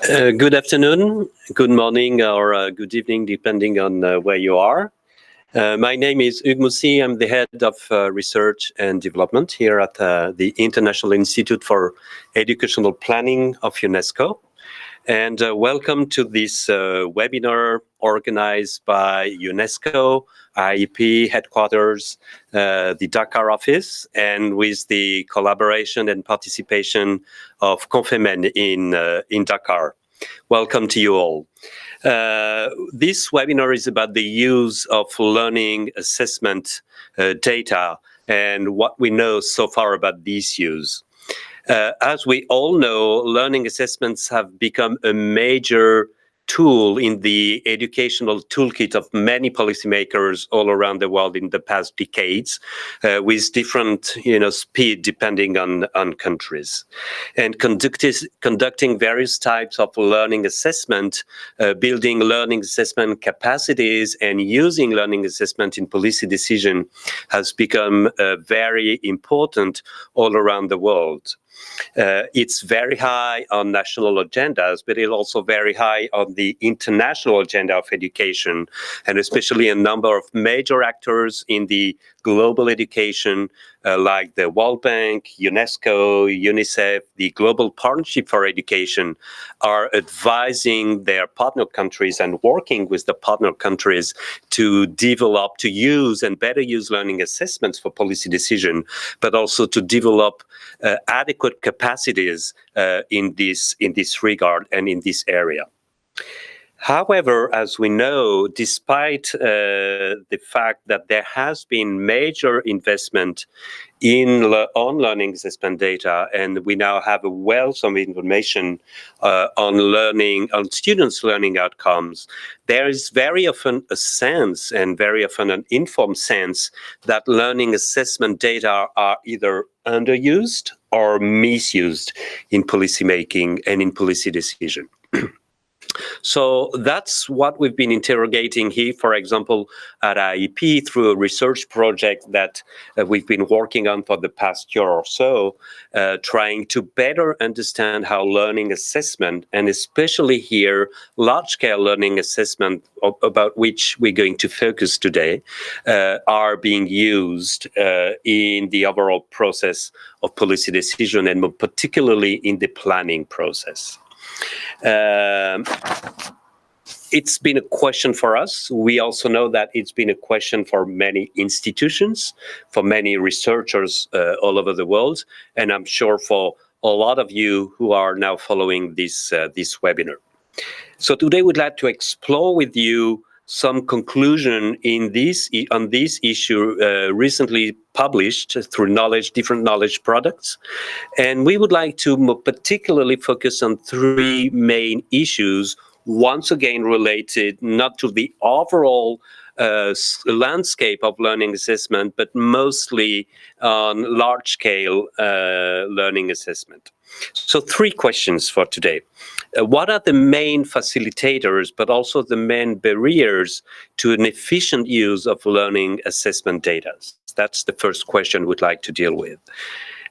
Good afternoon, good morning, or good evening, depending on where you are. My name is Hugues Moussy. I'm the head of research and development here at the International Institute for Educational Planning of UNESCO. And welcome to this webinar organized by UNESCO-IIEP headquarters, the Dakar office, and with the collaboration and participation of CONFEMEN in Dakar. Welcome to you all. This webinar is about the use of learning assessment data and what we know so far about this use. As we all know, learning assessments have become a major tool in the educational toolkit of many policymakers all around the world in the past decades, with different speed depending on countries. And conducting various types of learning assessment, building learning assessment capacities and using learning assessment in policy decision has become very important all around the world. It's very high on national agendas, but it's also very high on the international agenda of education, and especially a number of major actors in the global education, like the World Bank, UNESCO, UNICEF, the Global Partnership for Education, are advising their partner countries and working with the partner countries to develop, to use and better use learning assessments for policy decision, but also to develop adequate capacities in this regard and in this area. However, as we know, despite the fact that there has been major investment on learning assessment data, and we now have a wealth of information on students' learning outcomes, there is very often a sense, and very often an informed sense, that learning assessment data are either underused or misused in policymaking and in policy decision. So that's what we've been interrogating here, for example, at IEP through a research project that we've been working on for the past year or so, trying to better understand how learning assessment, and especially here, large-scale learning assessment, about which we're going to focus today, are being used in the overall process of policy decision, and more particularly in the planning process. It's been a question for us. We also know that it's been a question for many institutions, for many researchers all over the world, and I'm sure for a lot of you who are now following this webinar. So today we'd like to explore with you some conclusion on this issue recently published through different knowledge products. And we would like to more particularly focus on three main issues, once again related not to the overall landscape of learning assessment, but mostly on large-scale learning assessment. So three questions for today. What are the main facilitators, but also the main barriers to an efficient use of learning assessment data? That's the first question we'd like to deal with.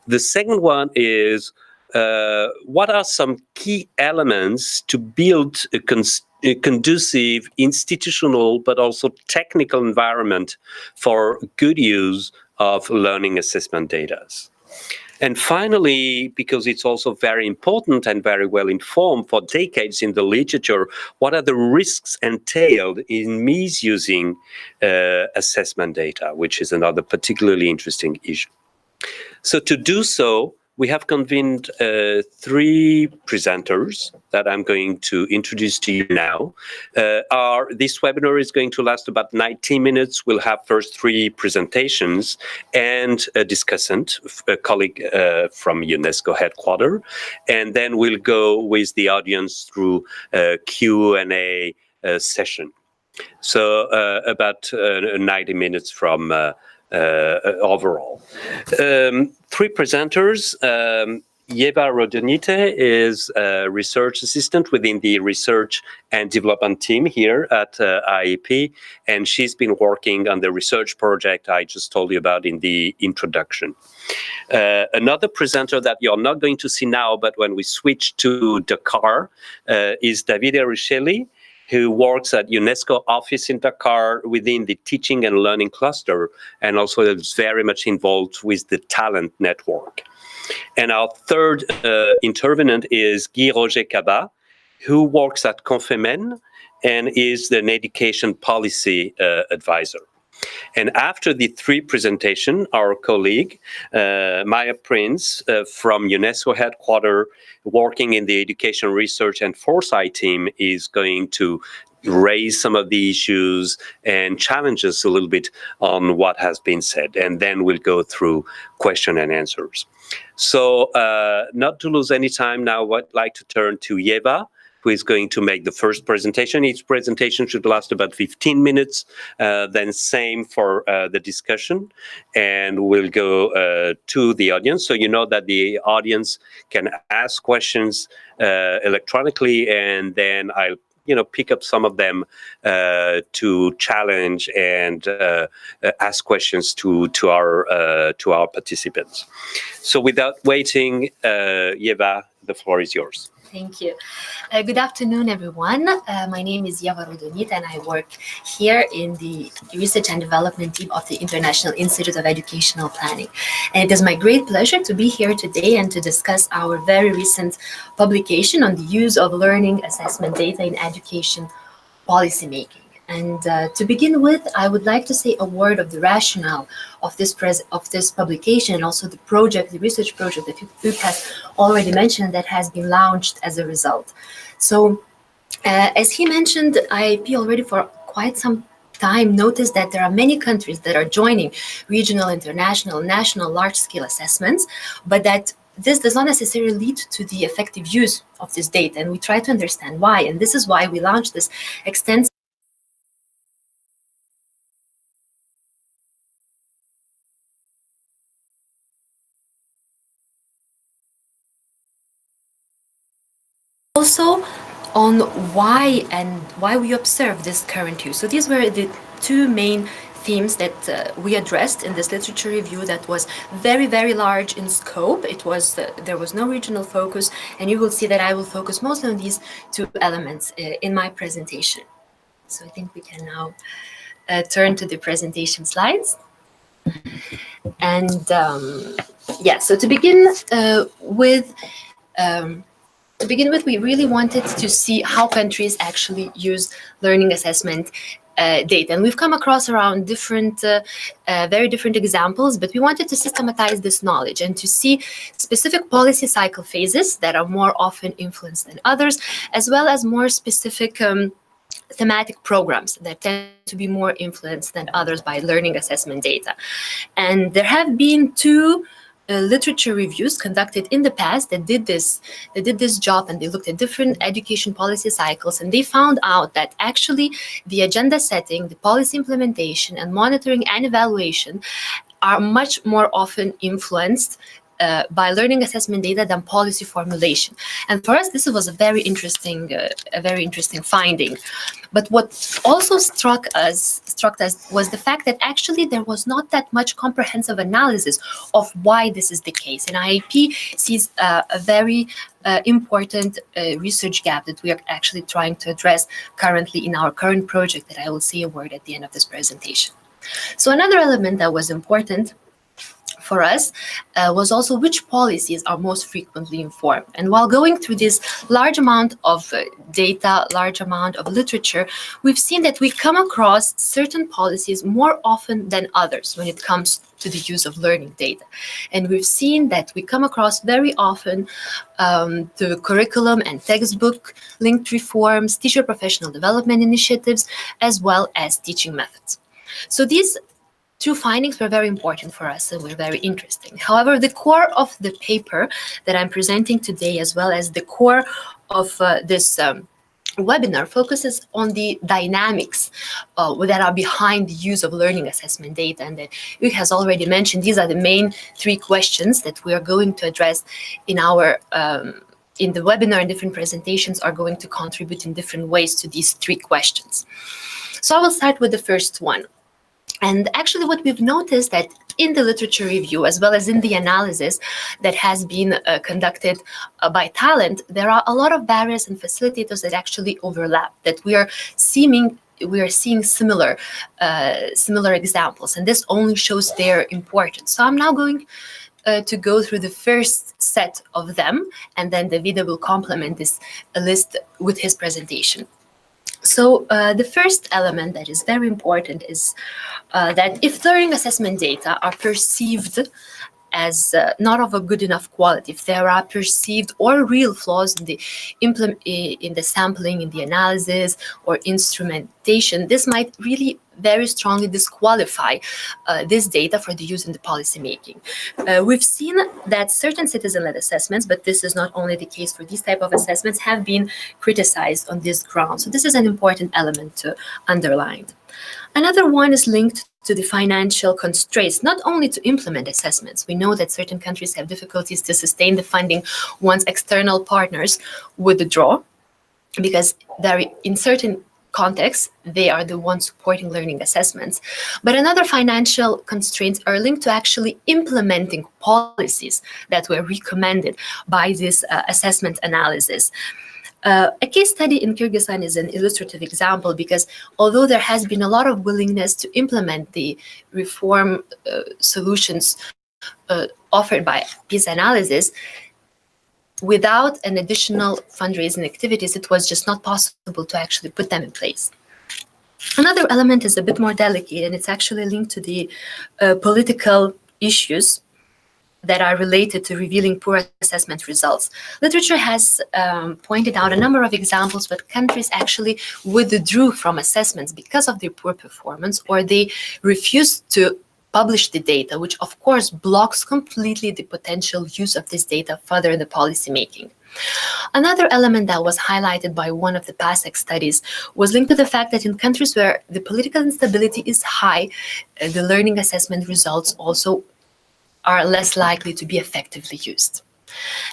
The second one is, what are some key elements to build a conducive institutional but also technical environment for good use of learning assessment data? And finally, because it's also very important and very well informed for decades in the literature, what are the risks entailed in misusing assessment data, which is another particularly interesting issue. So to do so, we have convened three presenters that I'm going to introduce to you now. This webinar is going to last about 90 minutes. We'll have first three presentations and a discussant, a colleague from UNESCO headquarters. And then we'll go with the audience through a Q&A session. So about 90 minutes from overall. Three presenters. Ieva Raudonyte is a research assistant within the research and development team here at IEP, and she's been working on the research project I just told you about in the introduction. Another presenter that you're not going to see now, but when we switch to Dakar, is Davide Ruscelli, who works at UNESCO office in Dakar within the teaching and learning cluster, and also is very much involved with the talent network. And our third intervenant is Guy-Roger Kaba, who works at CONFEMEN and is an education policy advisor. And after the three presentation, our colleague, Maya Prince from UNESCO headquarters, working in the education research and foresight team, is going to raise some of the issues and challenge us a little bit on what has been said. And then we'll go through question and answers. So not to lose any time now, I'd like to turn to Ieva, who is going to make the first presentation. Each presentation should last about 15 minutes, then same for the discussion. And we'll go to the audience. So you know that the audience can ask questions electronically, and then I'll pick up some of them to challenge and ask questions to our participants. So without waiting, Ieva, the floor is yours. Thank you. Good afternoon, everyone. My name is Ieva Raudonyte, and I work here in the Research and Development team of the International Institute of Educational Planning. And it is my great pleasure to be here today and to discuss our very recent publication on the use of learning assessment data in education policymaking. And to begin with, I would like to say a word of the rationale of this publication, and also the research project that Hugues has already mentioned that has been launched as a result. So, as he mentioned, IIEP already for quite some time noticed that there are many countries that are joining regional, international, national, large-scale assessments, but that this does not necessarily lead to the effective use of this data, and we try to understand why. And this is why we launched this extensive also on why we observe this current use. So these were the two main themes that we addressed in this literature review that was very, very large in scope. It was there was no regional focus, and you will see that I will focus mostly on these two elements in my presentation. So I think we can now turn to the presentation slides. And so to begin with, we really wanted to see how countries actually use learning assessment data. And we've come across around very different examples, but we wanted to systematize this knowledge and to see specific policy cycle phases that are more often influenced than others, as well as more specific thematic programs that tend to be more influenced than others by learning assessment data. And there have been two literature reviews conducted in the past that did this job, and they looked at different education policy cycles, and they found out that actually the agenda setting, the policy implementation, and monitoring and evaluation are much more often influenced by learning assessment data than policy formulation. And for us, this was a very interesting finding. But what also struck us was the fact that actually there was not that much comprehensive analysis of why this is the case. And IIEP sees a very important research gap that we are actually trying to address currently in our current project that I will say a word at the end of this presentation. So another element that was important for us was also which policies are most frequently informed. And while going through this large amount of data, large amount of literature, we've seen that we come across certain policies more often than others when it comes to the use of learning data. And we've seen that we come across very often the curriculum and textbook linked reforms, teacher professional development initiatives, as well as teaching methods. So these two findings were very important for us and were very interesting. However, the core of the paper that I'm presenting today, as well as the core of this webinar focuses on the dynamics that are behind the use of learning assessment data. And that Hugues has already mentioned, these are the main three questions that we are going to address in our in the webinar, and different presentations are going to contribute in different ways to these three questions. So I will start with the first one. And actually what we've noticed that in the literature review, as well as in the analysis that has been conducted by Talent, there are a lot of barriers and facilitators that actually overlap, that we are seeing similar examples, and this only shows their importance. So I'm now going to go through the first set of them, and then Davide will complement this list with his presentation. So the first element that is very important is that if learning assessment data are perceived as not of a good enough quality, if there are perceived or real flaws in the sampling, in the analysis or instrumentation, this might really very strongly disqualify this data for the use in the policy making. We've seen that certain citizen-led assessments, but this is not only the case for these type of assessments, have been criticized on this ground. So this is an important element to underline. Another one is linked to the financial constraints, not only to implement assessments. We know that certain countries have difficulties to sustain the funding once external partners withdraw, because in certain contexts, they are the ones supporting learning assessments. But another financial constraints are linked to actually implementing policies that were recommended by this assessment analysis. A case study in Kyrgyzstan is an illustrative example, because although there has been a lot of willingness to implement the reform solutions offered by this analysis, without an additional fundraising activities, it was just not possible to actually put them in place. Another element is a bit more delicate, and it's actually linked to the political issues that are related to revealing poor assessment results. Literature has pointed out a number of examples where countries actually withdrew from assessments because of their poor performance, or they refused to publish the data, which of course blocks completely the potential use of this data further in the policy making. Another element that was highlighted by one of the PASEC studies was linked to the fact that in countries where the political instability is high, the learning assessment results also are less likely to be effectively used.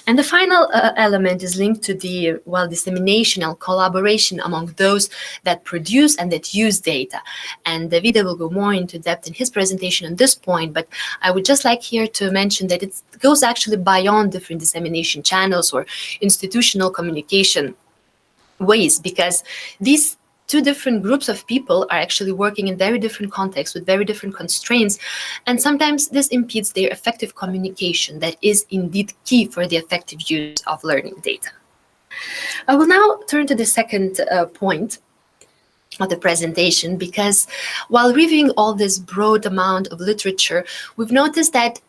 And the final element is linked to the dissemination and collaboration among those that produce and that use data. And Davide will go more into depth in his presentation on this point, but I would just like here to mention that it goes actually beyond different dissemination channels or institutional communication ways, because these two different groups of people are actually working in very different contexts with very different constraints, and sometimes this impedes their effective communication that is indeed key for the effective use of learning data. I will now turn to the second point of the presentation, because while reviewing all this broad amount of literature, we've noticed that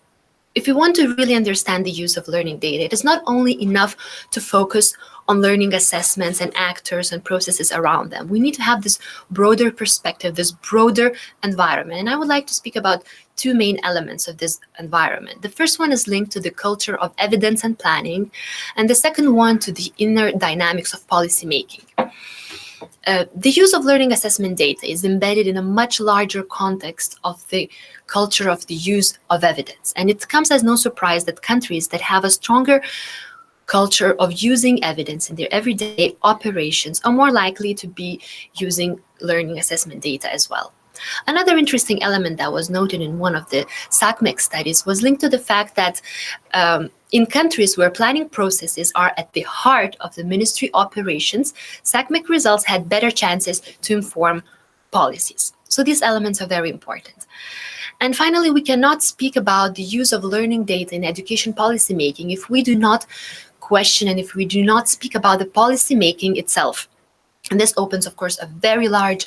if we want to really understand the use of learning data, it is not only enough to focus on learning assessments and actors and processes around them. We need to have this broader perspective, this broader environment. And I would like to speak about two main elements of this environment. The first one is linked to the culture of evidence and planning, and the second one to the inner dynamics of policymaking. The use of learning assessment data is embedded in a much larger context of the culture of the use of evidence. And it comes as no surprise that countries that have a stronger culture of using evidence in their everyday operations are more likely to be using learning assessment data as well. Another interesting element that was noted in one of the SACMEC studies was linked to the fact that in countries where planning processes are at the heart of the ministry operations, SACMEC results had better chances to inform policies. So these elements are very important. And finally, we cannot speak about the use of learning data in education policy making if we do not question and if we do not speak about the policy making itself. And this opens, of course, a very large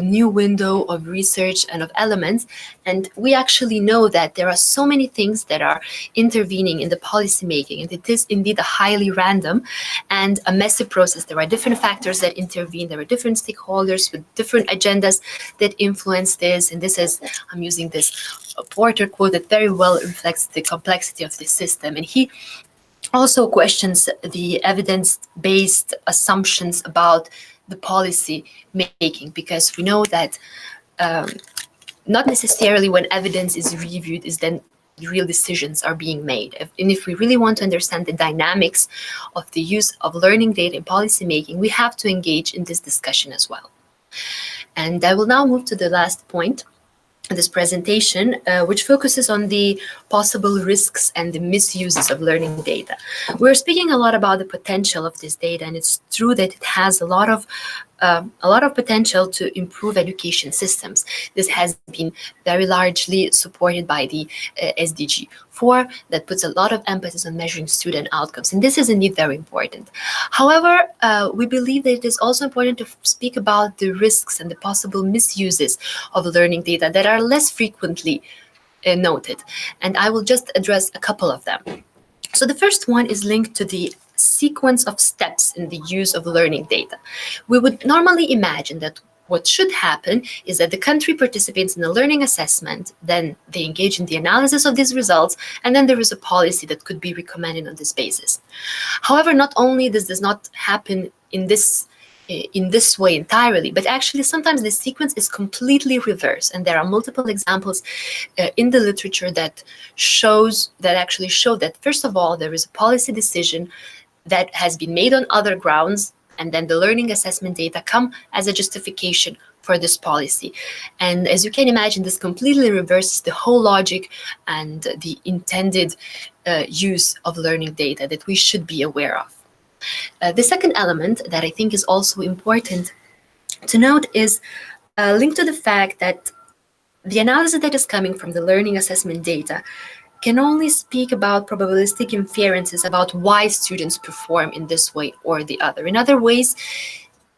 new window of research and of elements. And we actually know that there are so many things that are intervening in the policy making. And it is indeed a highly random and a messy process. There are different factors that intervene. There are different stakeholders with different agendas that influence this. And this is, I'm using this Porter quote that very well reflects the complexity of this system. And he also questions the evidence-based assumptions about the policy making, because we know that not necessarily when evidence is reviewed is then real decisions are being made. And if we really want to understand the dynamics of the use of learning data in policy making, we have to engage in this discussion as well. And I will now move to the last point of this presentation, which focuses on the possible risks and the misuses of learning data. We're speaking a lot about the potential of this data, and it's true that it has a lot of potential to improve education systems. This has been very largely supported by the SDG 4 that puts a lot of emphasis on measuring student outcomes, and this is indeed very important. However, we believe that it is also important to speak about the risks and the possible misuses of learning data that are less frequently noted, and I will just address a couple of them. So the first one is linked to the sequence of steps in the use of learning data. We would normally imagine that what should happen is that the country participates in the learning assessment, then they engage in the analysis of these results, and then there is a policy that could be recommended on this basis. However, not only this does not happen in this way entirely, but actually sometimes the sequence is completely reversed, and there are multiple examples in the literature that actually show that, first of all, there is a policy decision that has been made on other grounds, and then the learning assessment data come as a justification for this policy. And as you can imagine, this completely reverses the whole logic and the intended use of learning data that we should be aware of. The second element that I think is also important to note is linked to the fact that the analysis that is coming from the learning assessment data can only speak about probabilistic inferences about why students perform in this way or the other. In other ways,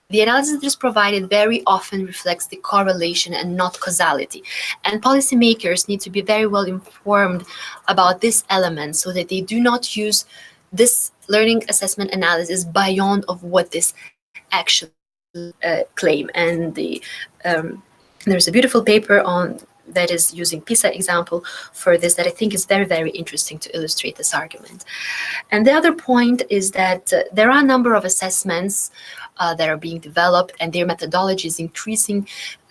the analysis that is provided very often reflects the correlation and not causality. And policymakers need to be very well informed about this element so that they do not use this learning assessment analysis beyond of what this actually claim. And there's a beautiful paper on that is using PISA example for this that I think is very, very interesting to illustrate this argument. And the other point is that there are a number of assessments that are being developed, and their methodology is increasing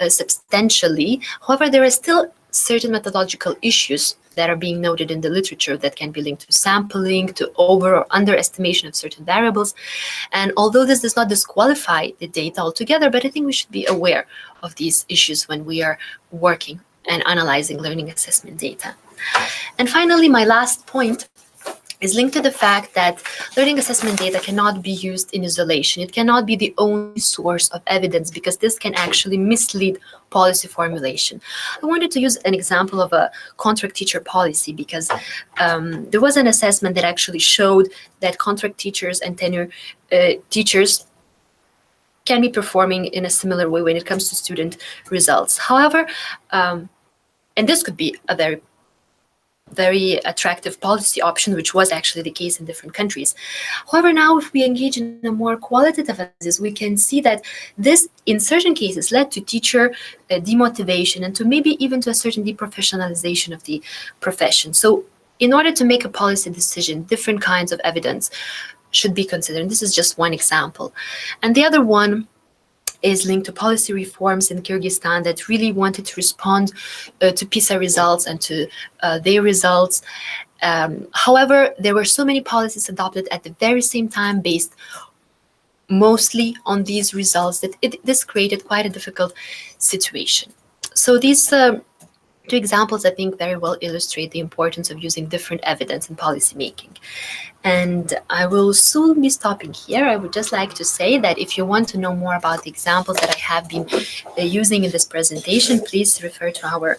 substantially. However, there are still certain methodological issues that are being noted in the literature that can be linked to sampling, to over or underestimation of certain variables. And although this does not disqualify the data altogether, but I think we should be aware of these issues when we are working and analyzing learning assessment data. And finally, my last point is linked to the fact that learning assessment data cannot be used in isolation. It cannot be the only source of evidence, because this can actually mislead policy formulation. I wanted to use an example of a contract teacher policy, because there was an assessment that actually showed that contract teachers and tenure teachers can be performing in a similar way when it comes to student results. However, and this could be a very attractive policy option, which was actually the case in different countries. However, now if we engage in a more qualitative analysis, we can see that this, in certain cases, led to teacher demotivation and to maybe even to a certain deprofessionalization of the profession. So in order to make a policy decision, different kinds of evidence should be considered. And this is just one example. And the other one is linked to policy reforms in Kyrgyzstan that really wanted to respond to PISA results and to their results. However, there were so many policies adopted at the very same time based mostly on these results that this created quite a difficult situation. So these two examples, I think, very well illustrate the importance of using different evidence in policy making. And I will soon be stopping here. I would just like to say that if you want to know more about the examples that I have been using in this presentation, please refer to our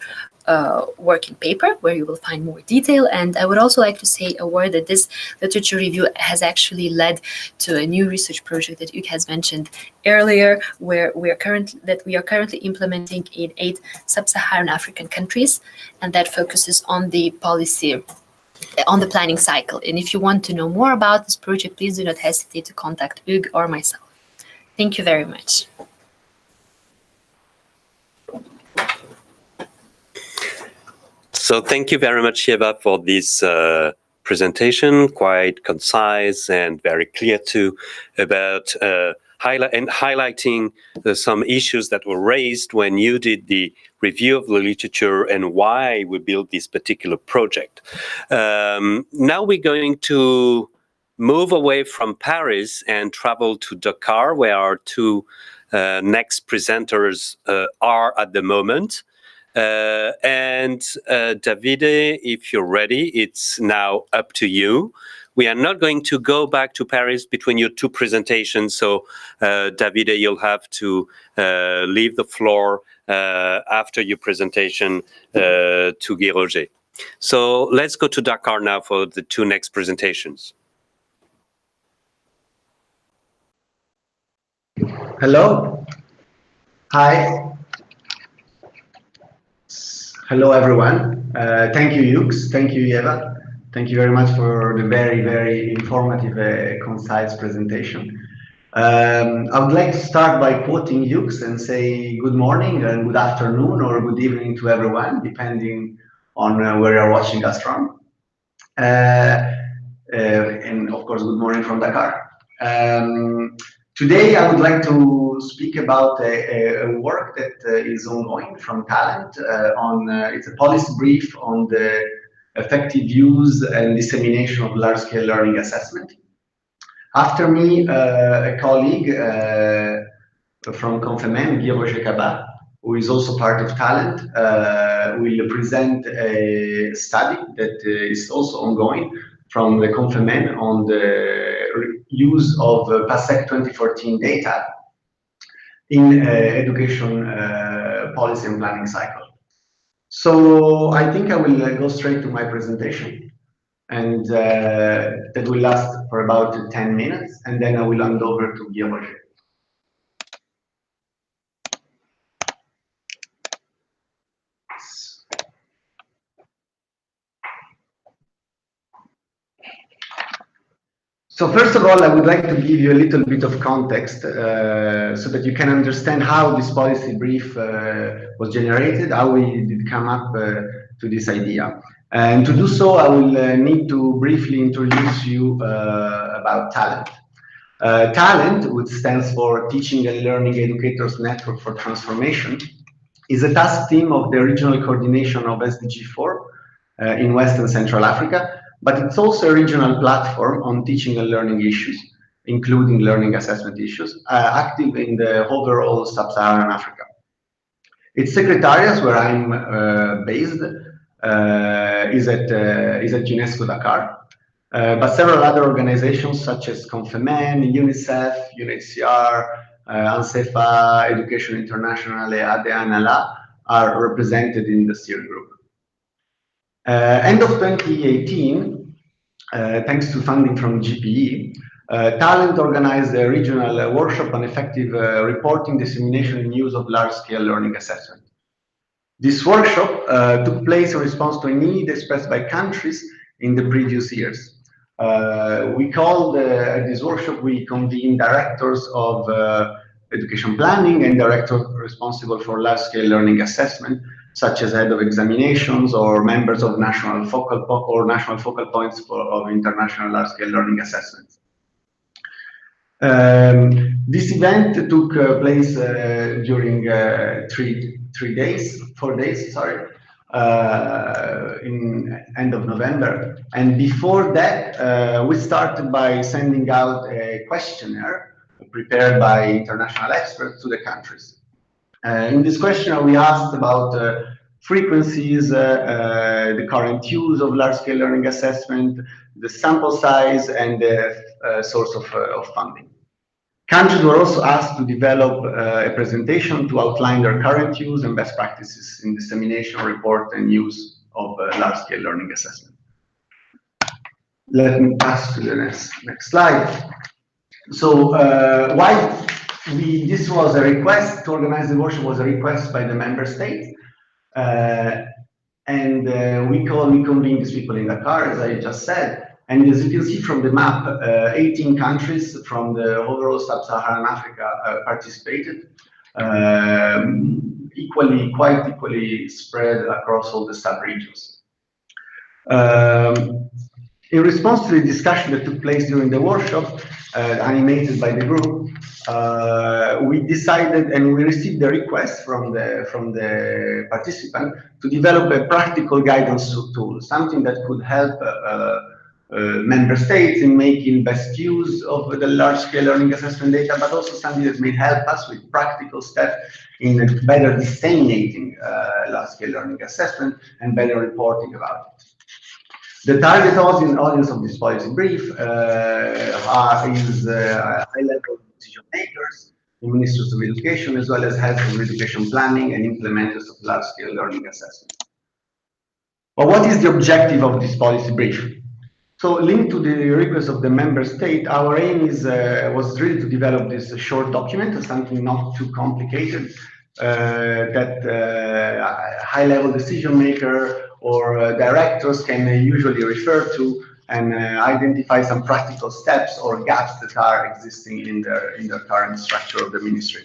working paper, where you will find more detail. And I would also like to say a word that this literature review has actually led to a new research project that Hugues has mentioned earlier, where we are currently implementing in 8 sub-Saharan African countries, and that focuses on the policy, on the planning cycle. And if you want to know more about this project, please do not hesitate to contact Hugues or myself. Thank you very much. So thank you very much, Ieva, for this presentation, quite concise and very clear too, about highlighting some issues that were raised when you did the review of the literature and why we built this particular project. Now we're going to move away from Paris and travel to Dakar, where our two next presenters are at the moment. Davide, if you're ready, it's now up to you. We are not going to go back to Paris between your two presentations, so Davide, you'll have to leave the floor after your presentation to Guy Roger. So let's go to Dakar now for the two next presentations. Hello. Hi. Hello, everyone. Thank you, Hugues. Thank you, Ieva. Thank you very much for the very, very informative, concise presentation. I would like to start by quoting Hugues and say good morning and good afternoon or good evening to everyone, depending on where you're watching us from. And of course, good morning from Dakar. Today, I would like to speak about a work that is ongoing from Talent. It's a policy brief on the effective use and dissemination of large-scale learning assessment. After me, a colleague from CONFEMEN, Kaba, who is also part of Talent, will present a study that is also ongoing from the CONFEMEN on the use of PASEC 2014 data in education policy and planning cycle. So I think I will go straight to my presentation, and that will last for about 10 minutes, and then I will hand over to Guy Roger. So first of all, I would like to give you a little bit of context so that you can understand how this policy brief was generated, how we did come up to this idea. And to do so, I will need to briefly introduce you about Talent. Talent, which stands for Teaching and Learning Educators Network for Transformation, is a task team of the regional coordination of SDG 4 in West and Central Africa, but it's also a regional platform on teaching and learning issues, including learning assessment issues, active in the overall sub-Saharan Africa. Its secretariat, where I'm based, is at UNESCO Dakar, but several other organizations such as CONFEMEN, UNICEF, UNHCR, ANSEFA, Education International, ADA, are represented in the steering group. End of 2018, thanks to funding from GPE, Talent organized a regional workshop on effective reporting, dissemination, and use of large-scale learning assessment. This workshop took place in response to a need expressed by countries in the previous years. We called at this workshop, we convened directors of education planning and directors responsible for large-scale learning assessment, such as head of examinations or members of national focal points of international large-scale learning assessments. This event took place during 4 days, sorry, in end of November. And before that, we started by sending out a questionnaire prepared by international experts to the countries. In this questionnaire, we asked about frequencies, the current use of large-scale learning assessment, the sample size, and the source of funding. Countries were also asked to develop a presentation to outline their current use and best practices in dissemination, report, and use of large-scale learning assessment. Let me pass to the next slide. So why this was a request to organize the workshop was a request by the member states, and we convened these people in Dakar, as I just said. And as you can see from the map, 18 countries from the overall sub-Saharan Africa participated, quite equally spread across all the sub-regions. In response to the discussion that took place during the workshop, animated by the group, we decided and we received the request from the participant to develop a practical guidance tool, something that could help member states in making best use of the large-scale learning assessment data, but also something that may help us with practical steps in better disseminating large-scale learning assessment and better reporting about it. The target audience of this policy brief is high-level decision makers, the Ministers of Education, as well as heads of education planning and implementers of large-scale learning assessment. But what is the objective of this policy brief? So, linked to the request of the member state, our aim was really to develop this short document, something not too complicated, that high-level decision maker or directors can usually refer to and identify some practical steps or gaps that are existing in their current structure of the ministry.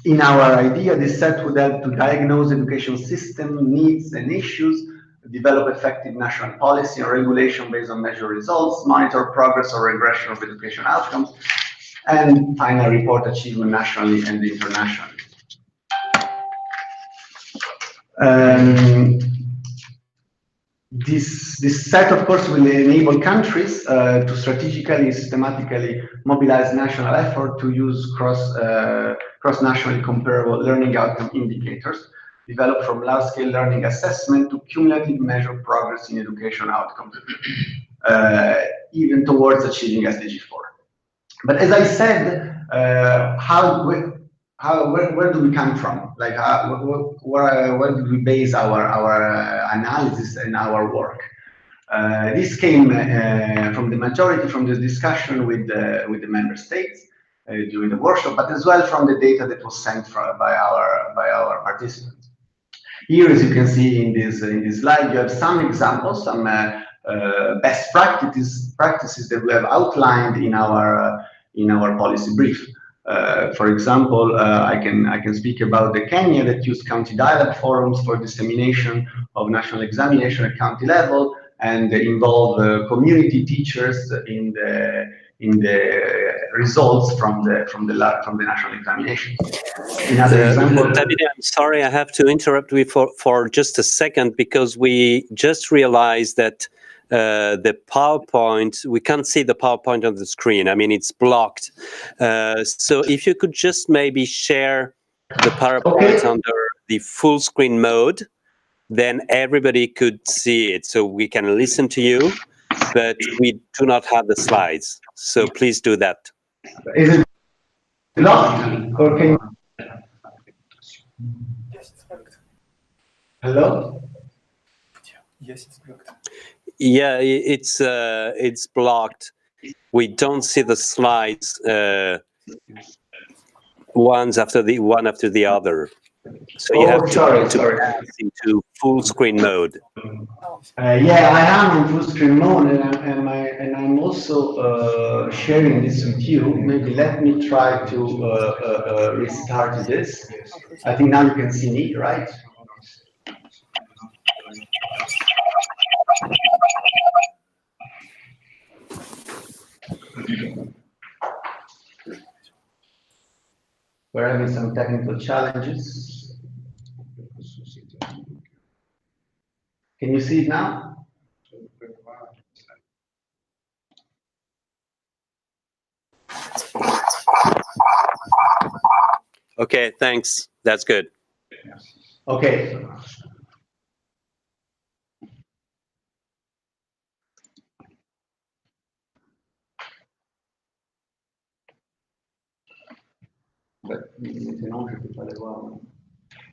In our idea, this set would help to diagnose education system needs and issues, develop effective national policy and regulation based on measured results, monitor progress or regression of education outcomes, and finally report achievement nationally and internationally. This set, of course, will enable countries to strategically, systematically mobilize national effort to use cross-nationally comparable learning outcome indicators developed from large-scale learning assessment to cumulative measure progress in education outcomes, even towards achieving SDG 4. But as I said, where do we come from? Like, where do we base our analysis and our work? This came from the majority from the discussion with the member states during the workshop, but as well from the data that was sent by our participants. Here, as you can see in this slide, you have some examples, some best practices that we have outlined in our policy brief. For example, I can speak about the Kenya that used county dialogue forums for dissemination of national examination at county level and involve community teachers in the results from the national examination. Another example. Davide, I'm sorry, I have to interrupt you for just a second because we just realized that the PowerPoint, we can't see the PowerPoint on the screen. I mean, it's blocked. So if you could just maybe share the PowerPoint under the full screen mode, then everybody could see it. So we can listen to you, but we do not have the slides. So please do that. Is it blocked or can you... Yes, it's blocked. Hello? Yes, it's blocked. Yeah, it's blocked. We don't see the slides one after the other. So you have to pass into full screen mode. Yeah, I am in full screen mode, and I'm also sharing this with you. Maybe let me try to restart this. I think now you can see me, right? We're having some technical challenges. Can you see it now? Okay, thanks. That's good. Okay.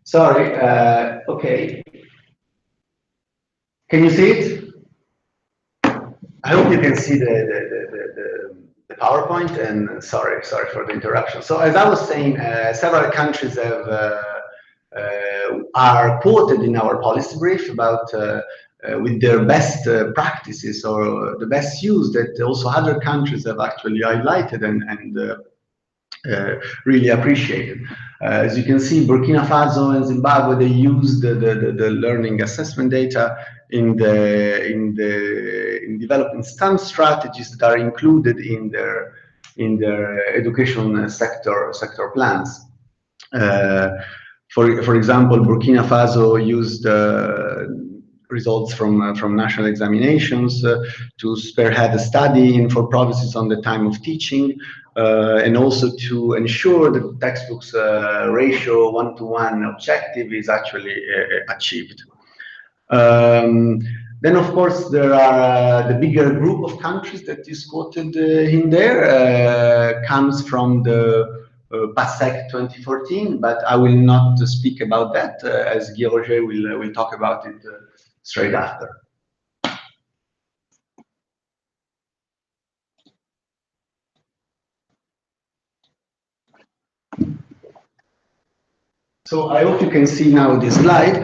Sorry, okay. Can you see it? I hope you can see the PowerPoint, and sorry for the interruption. So as I was saying, several countries are quoted in our policy brief about with their best practices or the best use that also other countries have actually highlighted and really appreciated. As you can see, Burkina Faso and Zimbabwe, they use the learning assessment data in developing some strategies that are included in their education sector plans. For example, Burkina Faso used results from national examinations to spearhead a study for provinces on the time of teaching, and also to ensure that the textbooks ratio 1-to-1 objective is actually achieved. Then, of course, there are the bigger group of countries that is quoted in there comes from the PASEC 2014, but I will not speak about that as Guy Roger will talk about it straight after. So I hope you can see now this slide.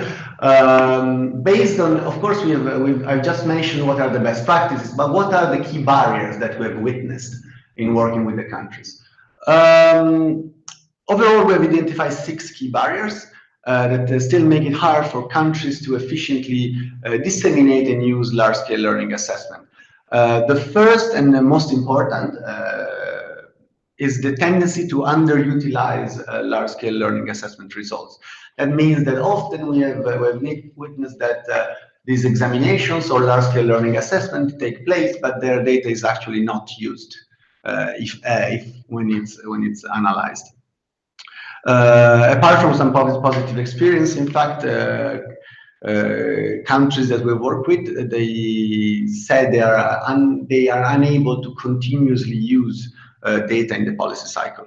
Based on, of course, I've just mentioned what are the best practices, but what are the key barriers that we have witnessed in working with the countries? Overall, we have identified 6 key barriers that still make it hard for countries to efficiently disseminate and use large-scale learning assessment. The first and the most important is the tendency to underutilize large-scale learning assessment results. That means that often we have witnessed that these examinations or large-scale learning assessment take place, but their data is actually not used when it's analyzed. Apart from some positive experience, in fact, countries that we work with, they said they are unable to continuously use data in the policy cycle.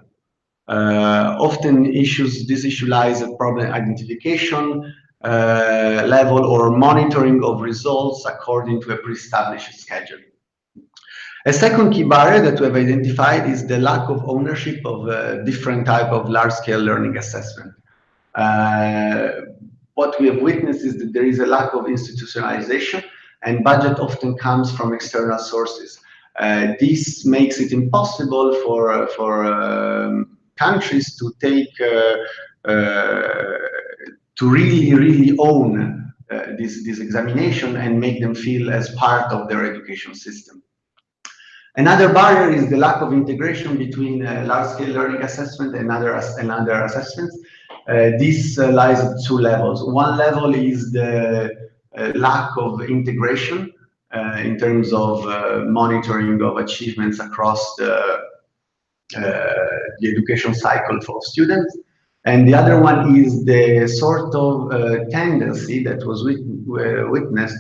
Often this issue lies at problem identification level or monitoring of results according to a pre-established schedule. A second key barrier that we have identified is the lack of ownership of different type of large-scale learning assessment. What we have witnessed is that there is a lack of institutionalization, and budget often comes from external sources. This makes it impossible for countries to take to really own this examination and make them feel as part of their education system. Another barrier is the lack of integration between large-scale learning assessment and other assessments. This lies at 2 levels. One level is the lack of integration in terms of monitoring of achievements across the education cycle for students. And the other one is the sort of tendency that was witnessed,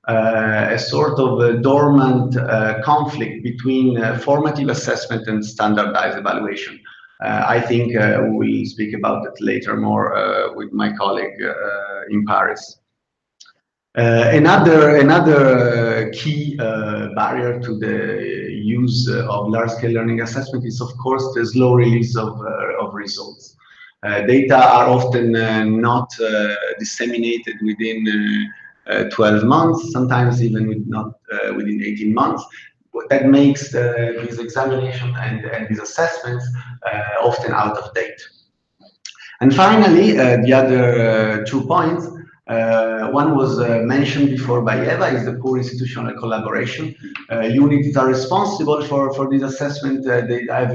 a sort of dormant conflict between formative assessment and standardized evaluation. I think we'll speak about that later more with my colleague in Paris. Another key barrier to the use of large-scale learning assessment is, of course, the slow release of results. Data are often not disseminated within 12 months, sometimes even not within 18 months. That makes these examinations and these assessments often out of date. And finally, the other 2 points. One was mentioned before by Ieva, is the poor institutional collaboration. Units are responsible for this assessment. They have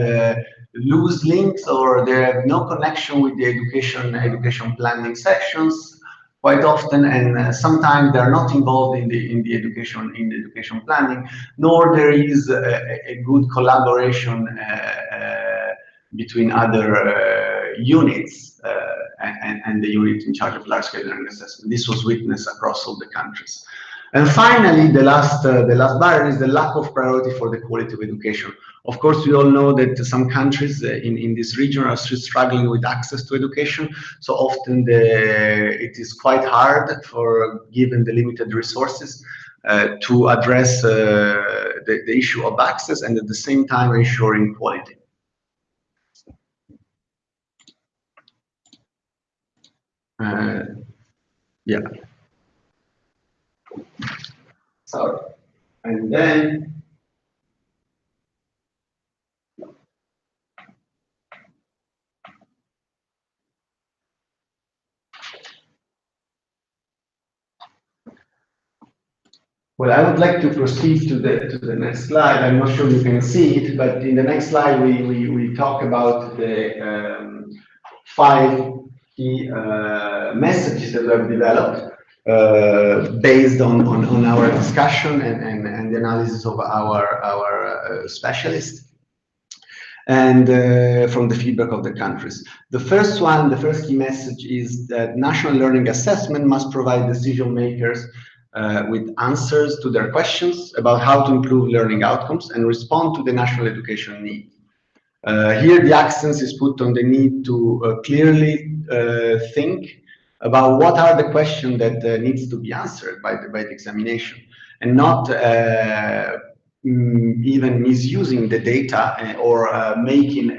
loose links, or they have no connection with the education planning sections quite often, and sometimes they are not involved in the education planning, nor there is a good collaboration between other units and the unit in charge of large-scale learning assessment. This was witnessed across all the countries. And finally, the last barrier is the lack of priority for the quality of education. Of course, we all know that some countries in this region are still struggling with access to education. So often it is quite hard, given the limited resources, to address the issue of access and at the same time ensuring quality. Yeah. So, and then Well, I would like to proceed to the next slide. I'm not sure you can see it, but in the next slide we talk about the 5 key messages that we have developed based on our discussion and the analysis of our specialists, and from the feedback of the countries. The first key message is that national learning assessment must provide decision makers with answers to their questions about how to improve learning outcomes and respond to the national education need. Here the accent is put on the need to clearly think about what are the questions that needs to be answered by the examination, and not even misusing the data or making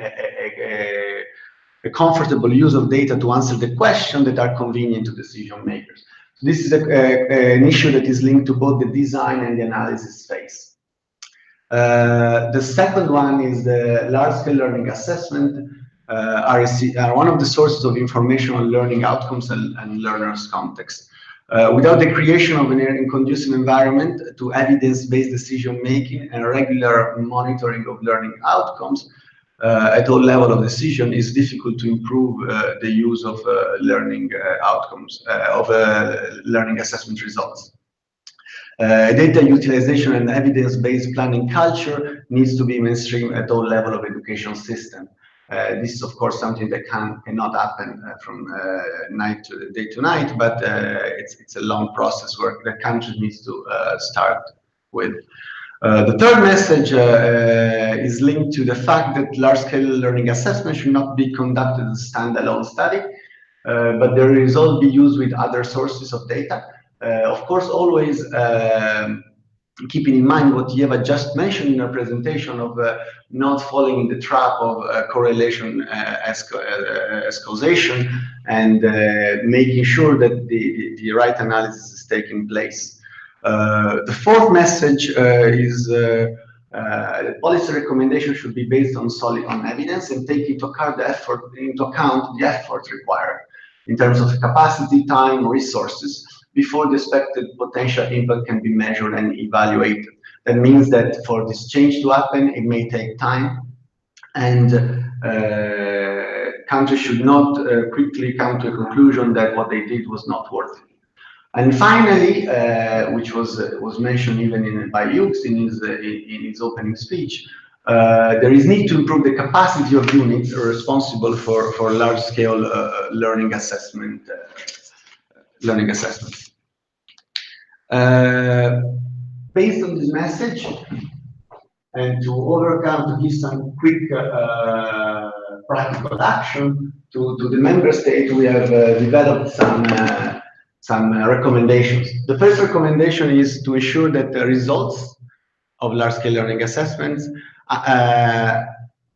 a comfortable use of data to answer the questions that are convenient to decision makers. So this is an issue that is linked to both the design and the analysis phase. The second one is the large-scale learning assessment are one of the sources of information on learning outcomes and learners' context. Without the creation of an conducive environment to evidence-based decision-making and regular monitoring of learning outcomes at all levels of decision, is difficult to improve the use of learning outcomes, of learning assessment results. Data utilization and evidence-based planning culture needs to be mainstream at all levels of education system. This is, of course, something that cannot happen from day to night, but it's a long process where the country needs to start with. The third message is linked to the fact that large-scale learning assessment should not be conducted as a standalone study, but the result be used with other sources of data. Of course, always keeping in mind what Ieva just mentioned in her presentation of not falling in the trap of correlation as causation, and making sure that the right analysis is taking place. The fourth message is that policy recommendation should be based on evidence and take into account the effort required in terms of capacity, time, resources, before the expected potential impact can be measured and evaluated. That means that for this change to happen, it may take time, and countries should not quickly come to a conclusion that what they did was not worth it. And finally, which was mentioned even by Hugues in his opening speech, there is need to improve the capacity of units responsible for large-scale learning assessment. Based on this message, and to give some quick practical action to the member state, we have developed some recommendations. The first recommendation is to ensure that the results of large-scale learning assessments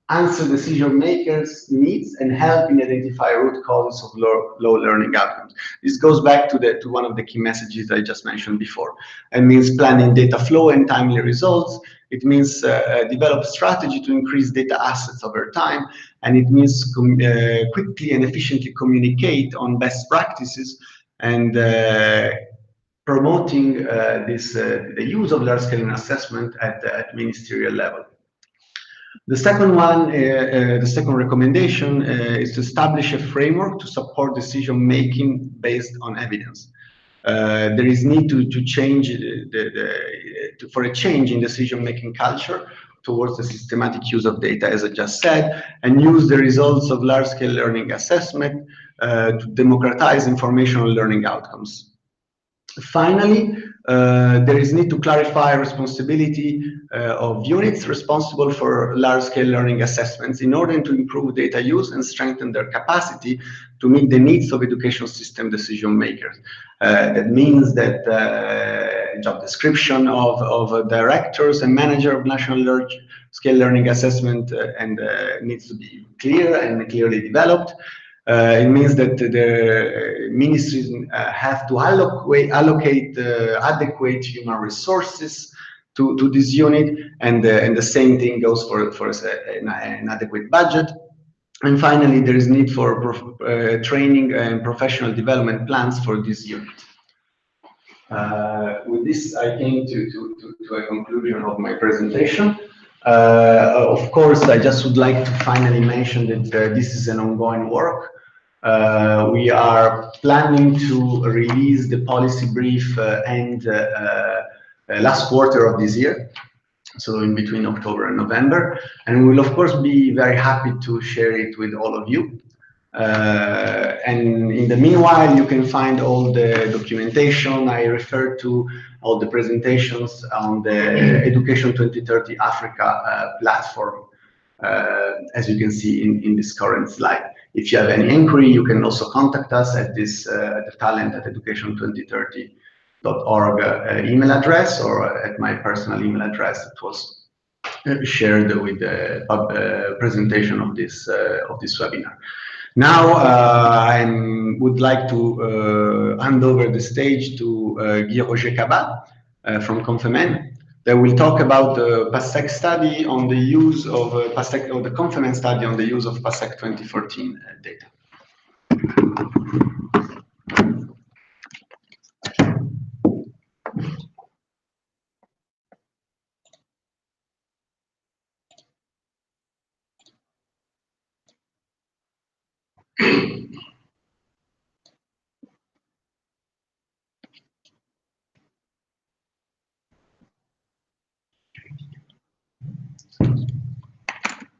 answer decision makers' needs and help in identify root causes of low learning outcomes. This goes back to one of the key messages I just mentioned before. It means planning data flow and timely results. It means develop strategy to increase data assets over time, and it means quickly and efficiently communicate on best practices and promoting the use of large-scale assessment at ministerial level. The second one, the second recommendation is to establish a framework to support decision-making based on evidence. There is need to change for a change in decision-making culture towards the systematic use of data, as I just said, and use the results of large-scale learning assessment to democratize information on learning outcomes. Finally, there is need to clarify responsibility of units responsible for large-scale learning assessments in order to improve data use and strengthen their capacity to meet the needs of education system decision makers. That means that job description of directors and manager of national large-scale learning assessment needs to be clear and clearly developed. It means that the ministries have to allocate adequate human resources to this unit, and the same thing goes for an adequate budget. And finally, there is need for training and professional development plans for this unit. With this, I came to a conclusion of my presentation. Of course, I just would like to finally mention that this is an ongoing work. We are planning to release the policy brief last quarter of this year, so in between October and November, and we will of course be very happy to share it with all of you. And in the meanwhile, you can find all the documentation I referred to, all the presentations on the Education 2030 Africa platform, as you can see in this current slide. If you have any inquiry, you can also contact us at this the talent@education2030.org email address, or at my personal email address that was shared with the presentation of this webinar. Now, I would like to hand over the stage to Guy-Roger Kaba from CONFEMEN. They will talk about the PASEC study on the use of PASEC, or the CONFEMEN study on the use of PASEC 2014 data.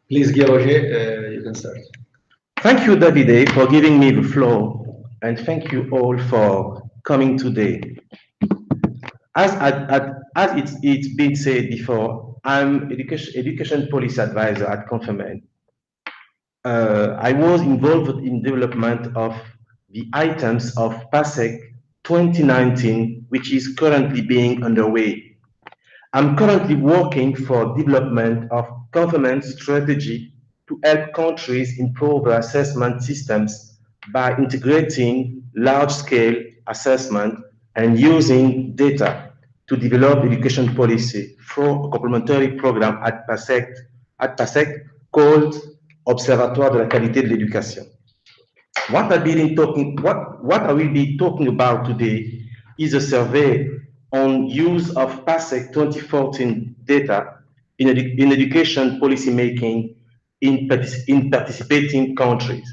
Please, Guy-Roger, you can start. Thank you, Davide, for giving me the floor, and thank you all for coming today. As it's been said before, I'm education policy advisor at CONFEMEN. I was involved in development of the items of PASEC 2019, which is currently being underway. I'm currently working for development of CONFEMEN strategy to help countries improve their assessment systems by integrating large-scale assessment and using data to develop education policy through a complementary program at PASEC called Observatoire de la qualité de l'éducation. What I will be talking about today is a survey on use of PASEC 2014 data in education policy making in participating countries.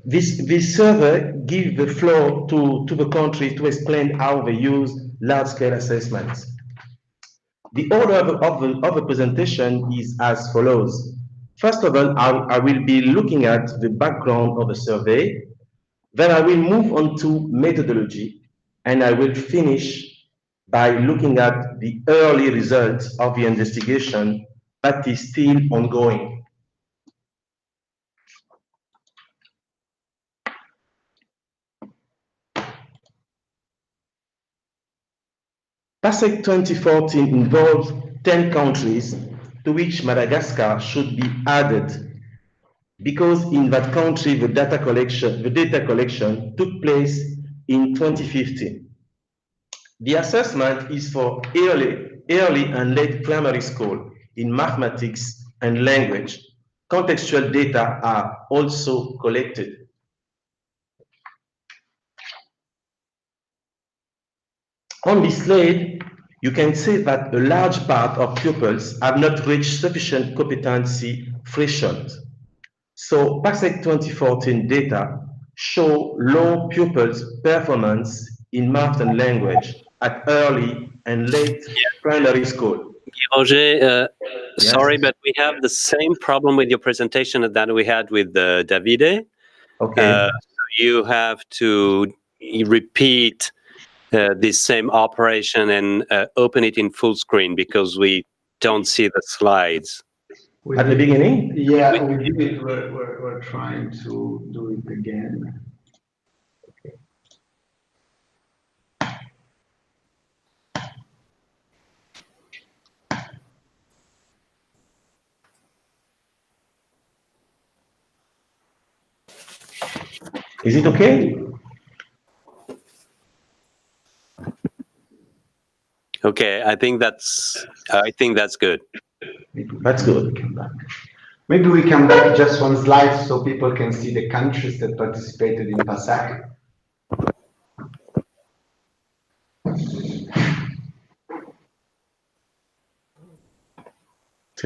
This survey gives the floor to the country to explain how they use large-scale assessments. The order of the presentation is as follows. First of all, I will be looking at the background of the survey. Then I will move on to methodology, and I will finish by looking at the early results of the investigation that is still ongoing. PASEC 2014 involves 10 countries, to which Madagascar should be added, because in that country the data collection took place in 2015. The assessment is for early and late primary school in mathematics and language. Contextual data are also collected. On this slide, you can see that a large part of pupils have not reached sufficient competency threshold. So PASEC 2014 data show low pupils' performance in math and language at early and late primary school. Roger, Yes. sorry, but we have the same problem with your presentation that we had with Davide. Okay. You have to repeat this same operation and open it in full screen, because we don't see the slides. At the beginning? Yeah, we did it. We're trying to do it again. Is it okay? Okay, I think that's good. That's good. Maybe we come back just one slide so people can see the countries that participated in PASAC.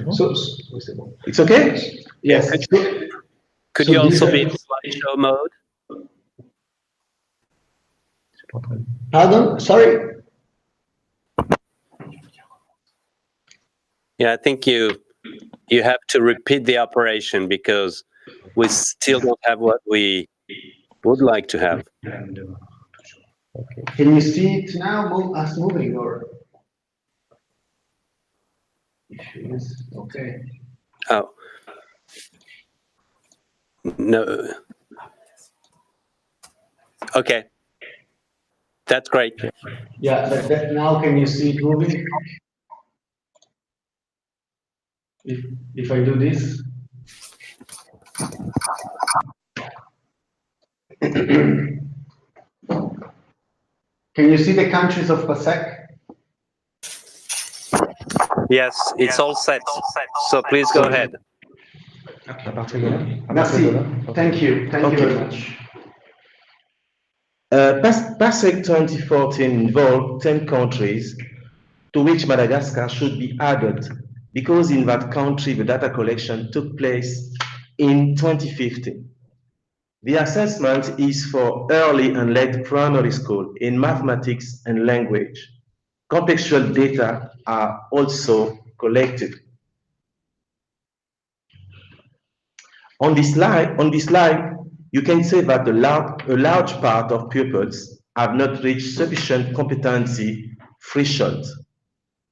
So, It's okay? yes. Could So you also be these in slideshow mode? Pardon? Sorry? Yeah, I think you have to repeat the operation because we still don't have what we would like to have. Can you see it now, us moving, or? Yes. Okay. Oh. No. Okay. That's great. Yeah, but now can you see it moving? If I do this? Can you see the countries of PASAC? Yes, it's all set. So please go ahead. Merci. Thank you. Thank you very much. PASEC 2014 involved 10 countries to which Madagascar should be added because in that country the data collection took place in 2015. The assessment is for early and late primary school in mathematics and language. Contextual data are also collected. On this slide, you can say that a large part of pupils have not reached sufficient competency threshold.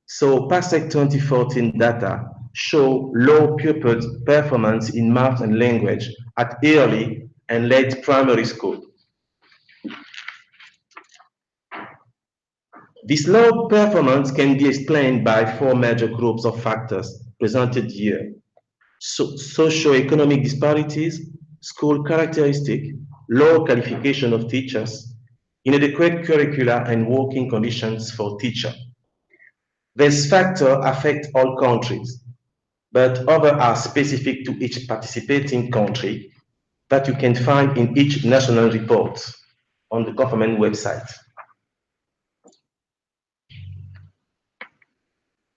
So PASEC 2014 data show low pupil performance in math and language at early and late primary school. This low performance can be explained by 4 major groups of factors presented here. Socioeconomic disparities, school characteristics, low qualification of teachers, inadequate curricula and working conditions for teachers. These factors affect all countries, but others are specific to each participating country that you can find in each national report on the CONFEMEN website.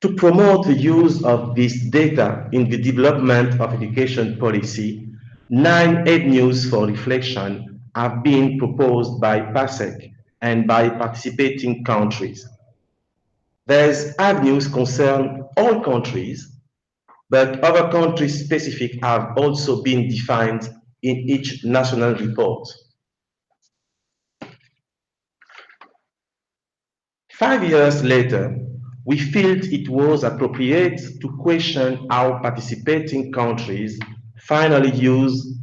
To promote the use of this data in the development of education policy, 9 avenues for reflection have been proposed by PASEC and by participating countries. These avenues concern all countries, but other country-specific have also been defined in each national report. 5 years later, we felt it was appropriate to question how participating countries finally use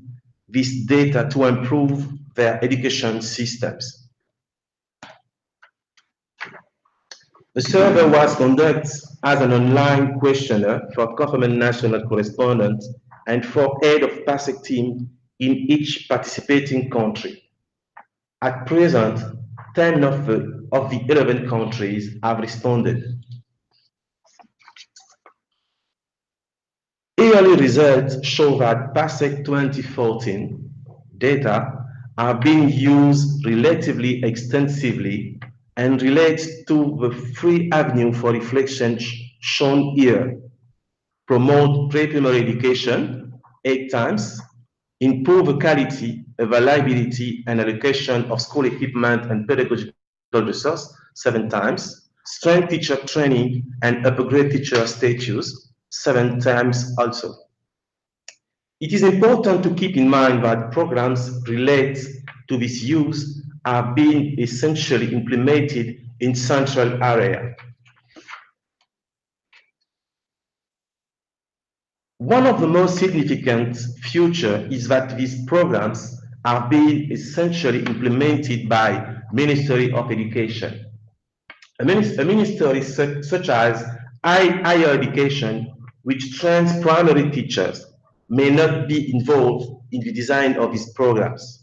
this data to improve their education systems. The survey was conducted as an online questionnaire for CONFEMEN national correspondents and for head of PASEC team in each participating country. At present, 10 of the 11 countries have responded. Early results show that PASEC 2014 data are being used relatively extensively and relates to the 3 avenues for reflection shown here. Promote pre-primary education 8 times, improve the quality, availability, and allocation of school equipment and pedagogical resources 7 times, strengthen teacher training and upgrade teacher status 7 times also. It is important to keep in mind that programs related to this use are being essentially implemented in central area. One of the most significant features is that these programs are being essentially implemented by Ministry of Education. A ministry such as higher education, which trains primary teachers, may not be involved in the design of these programs.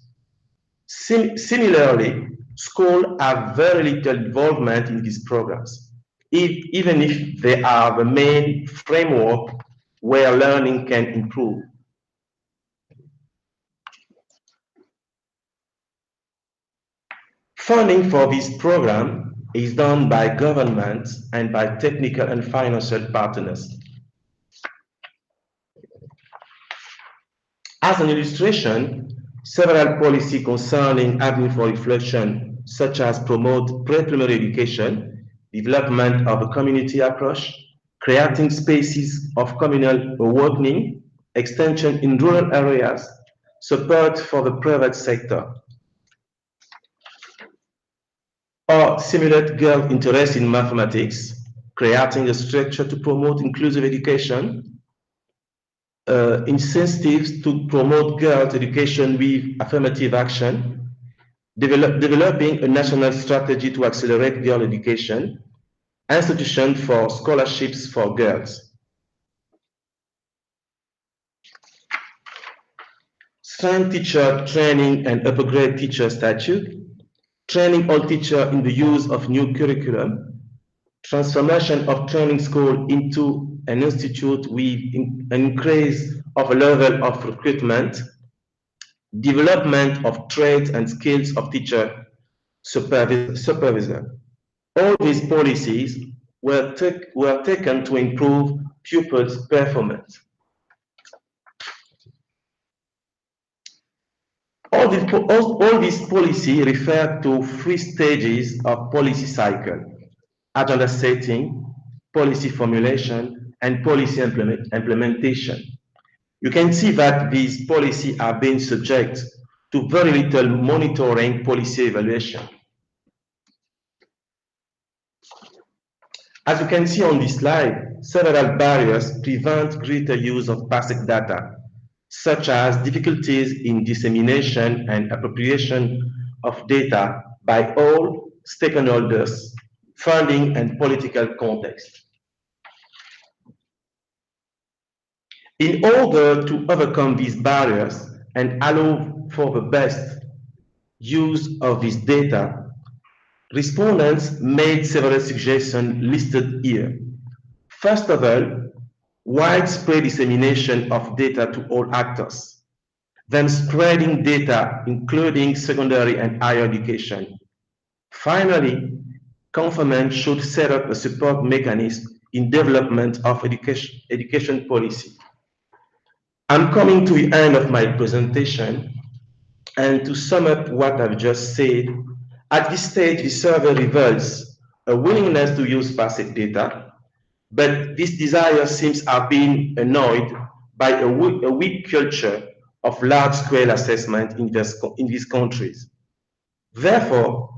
Similarly, schools have very little involvement in these programs, even if they are the main framework where learning can improve. Funding for this program is done by governments and by technical and financial partners. As an illustration, several policies concerning avenue for reflection, such as promote pre-primary education, development of a community approach, creating spaces of communal awakening, extension in rural areas, support for the private sector, or stimulate girls' interest in mathematics, creating a structure to promote inclusive education, incentives to promote girls' education with affirmative action, developing a national strategy to accelerate girl education, institution for scholarships for girls. Strengthen teacher training and upgrade teacher statute, training all teachers in the use of new curriculum, transformation of training school into an institute with an increase of a level of recruitment, development of trades and skills of teacher supervisor. All these policies were taken to improve pupils' performance. All these policies refer to 3 stages of policy cycle: agenda setting, policy formulation, and policy implementation. You can see that these policies are being subject to very little monitoring policy evaluation. As you can see on this slide, several barriers prevent greater use of basic data, such as difficulties in dissemination and appropriation of data by all stakeholders, funding and political context. In order to overcome these barriers and allow for the best use of this data, respondents made several suggestions listed here. First of all, widespread dissemination of data to all actors, then spreading data, including secondary and higher education. Finally, CONFEMEN should set up a support mechanism in development of education policy. I'm coming to the end of my presentation, and to sum up what I've just said, at this stage, the survey reveals a willingness to use basic data, but this desire seems to have been annoyed by a weak culture of large-scale assessment in these countries. Therefore,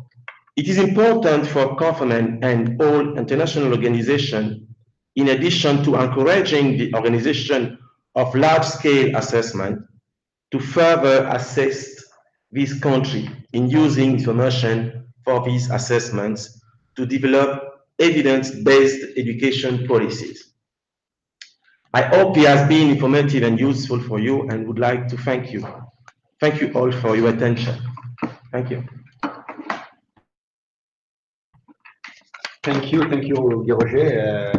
it is important for CONFEMEN and all international organizations, in addition to encouraging the organization of large-scale assessment, to further assess this country in using information for these assessments to develop evidence-based education policies. I hope it has been informative and useful for you, and would like to thank you. Thank you all for your attention. Thank you. Thank you, Guy-Roger.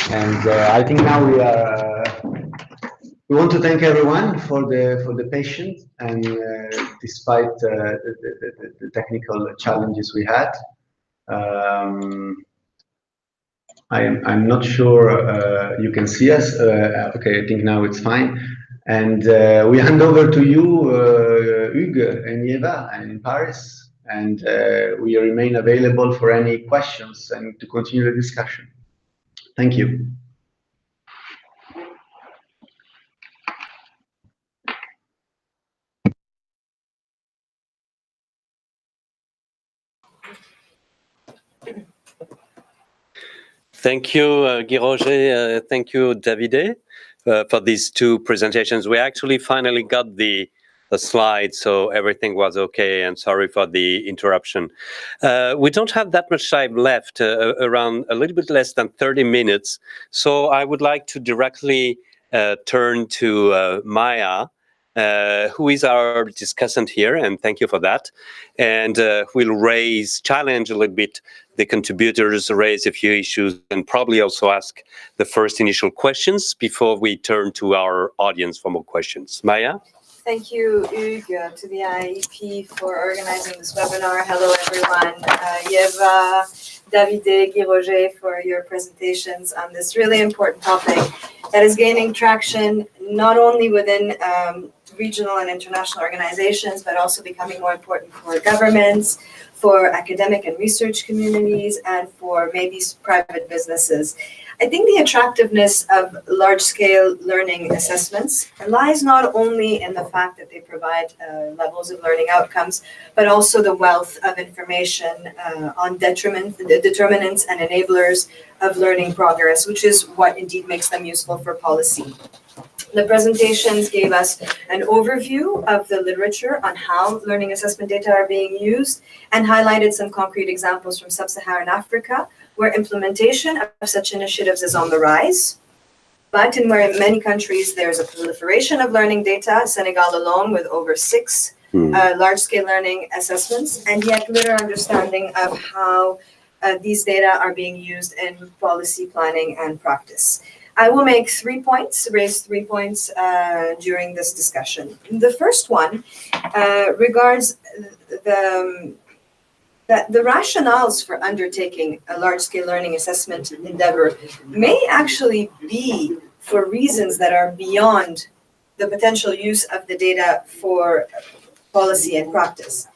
I think now we want to thank everyone for the patience, and despite the technical challenges we had. I'm not sure you can see us. Okay, I think now it's fine. And we hand over to you, Hugues and Ieva, in Paris. And we remain available for any questions and to continue the discussion. Thank you. Thank you, Guy-Roger. Thank you, Davide, for these 2 presentations. We actually finally got the slide, so everything was okay, and sorry for the interruption. We don't have that much time left, around a little bit less than 30 minutes, so I would like to directly turn to Maya who is our discussant here, and thank you for that. And we'll challenge a little bit the contributors, raise a few issues, and probably also ask the first initial questions before we turn to our audience for more questions. Maya? Thank you, Hugues, to the IIEP for organizing this webinar. Hello, everyone. Ieva, Davide, Guy Roger for your presentations on this really important topic that is gaining traction not only within regional and international organizations, but also becoming more important for governments, for academic and research communities, and for maybe private businesses. I think the attractiveness of large-scale learning assessments lies not only in the fact that they provide levels of learning outcomes, but also the wealth of information on determinants and enablers of learning progress, which is what indeed makes them useful for policy. The presentations gave us an overview of the literature on how learning assessment data are being used and highlighted some concrete examples from sub-Saharan Africa, where implementation of such initiatives is on the rise. But in many countries, there's a proliferation of learning data, Senegal alone with over 6 large-scale learning assessments, and yet little understanding of how these data are being used in policy planning and practice. I will make raise three points during this discussion. The first one regards the rationales for undertaking a large-scale learning assessment endeavor may actually be for reasons that are beyond the potential use of the data for policy and practice.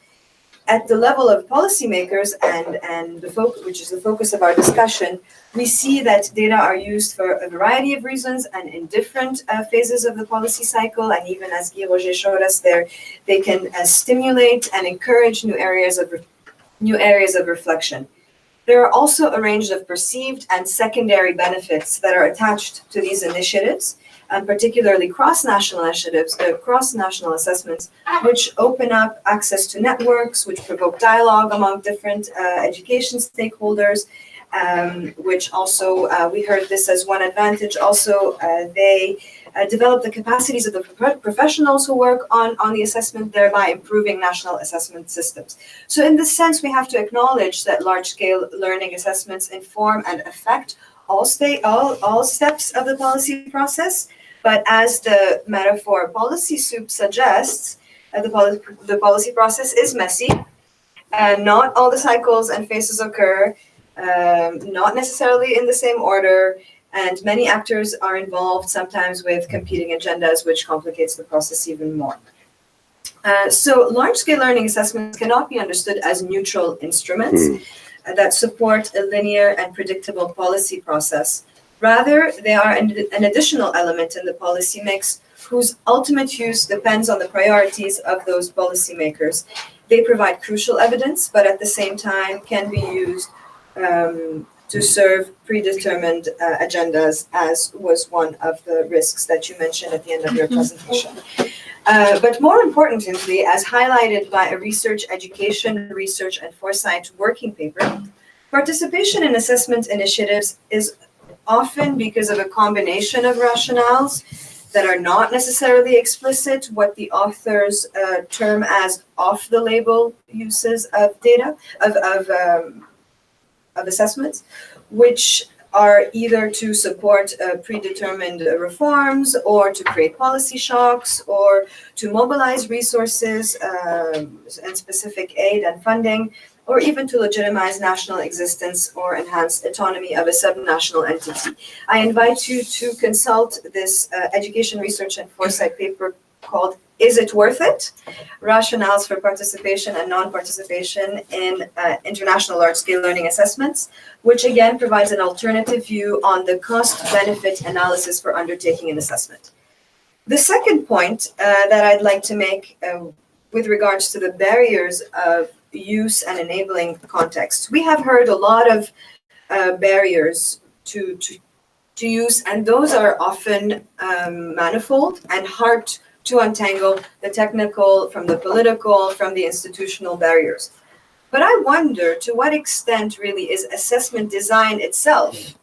At the level of policymakers and which is the focus of our discussion, we see that data are used for a variety of reasons and in different phases of the policy cycle. And even as Guy Roger showed us there, they can stimulate and encourage new areas of reflection. There are also a range of perceived and secondary benefits that are attached to these initiatives, particularly cross-national initiatives, cross-national assessments, which open up access to networks, which provoke dialogue among different education stakeholders, which also, we heard this as one advantage. Also, they develop the capacities of the professionals who work on the assessment, thereby improving national assessment systems. So in this sense, we have to acknowledge that large-scale learning assessments inform and affect all steps of the policy process. But as the metaphor policy soup suggests, the policy process is messy. Not all the cycles and phases occur, not necessarily in the same order, and many actors are involved, sometimes with competing agendas, which complicates the process even more. So large-scale learning assessments cannot be understood as neutral instruments that support a linear and predictable policy process. Rather, they are an additional element in the policy mix whose ultimate use depends on the priorities of those policymakers. They provide crucial evidence, but at the same time can be used to serve predetermined agendas, as was one of the risks that you mentioned at the end of your presentation. But more importantly, as highlighted by a research, education, research, and foresight working paper, participation in assessment initiatives is often because of a combination of rationales that are not necessarily explicit, what the authors term as off-the-label uses of data, of assessments, which are either to support predetermined reforms or to create policy shocks or to mobilize resources and specific aid and funding, or even to legitimize national existence or enhance autonomy of a subnational entity. I invite you to consult this education, research, and foresight paper called "Is It Worth It? Rationales for Participation and Non-Participation in International Large-Scale Learning Assessments," which again provides an alternative view on the cost-benefit analysis for undertaking an assessment. The second point that I'd like to make with regards to the barriers of use and enabling context. We have heard a lot of barriers to use, and those are often manifold and hard to untangle, the technical from the political, from the institutional barriers. But I wonder to what extent really is assessment design itself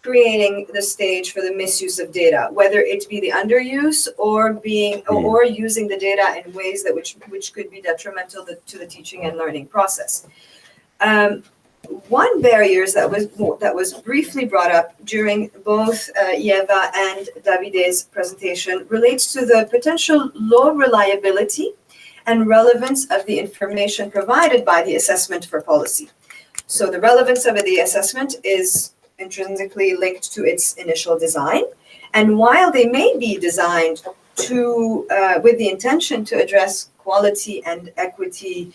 creating the stage for the misuse of data, whether it be the underuse or or using the data in ways that which could be detrimental to the teaching and learning process. One barrier that was briefly brought up during both Ieva and Davide's presentation relates to the potential low reliability and relevance of the information provided by the assessment for policy. So the relevance of the assessment is intrinsically linked to its initial design. And while they may be designed to, with the intention to address quality and equity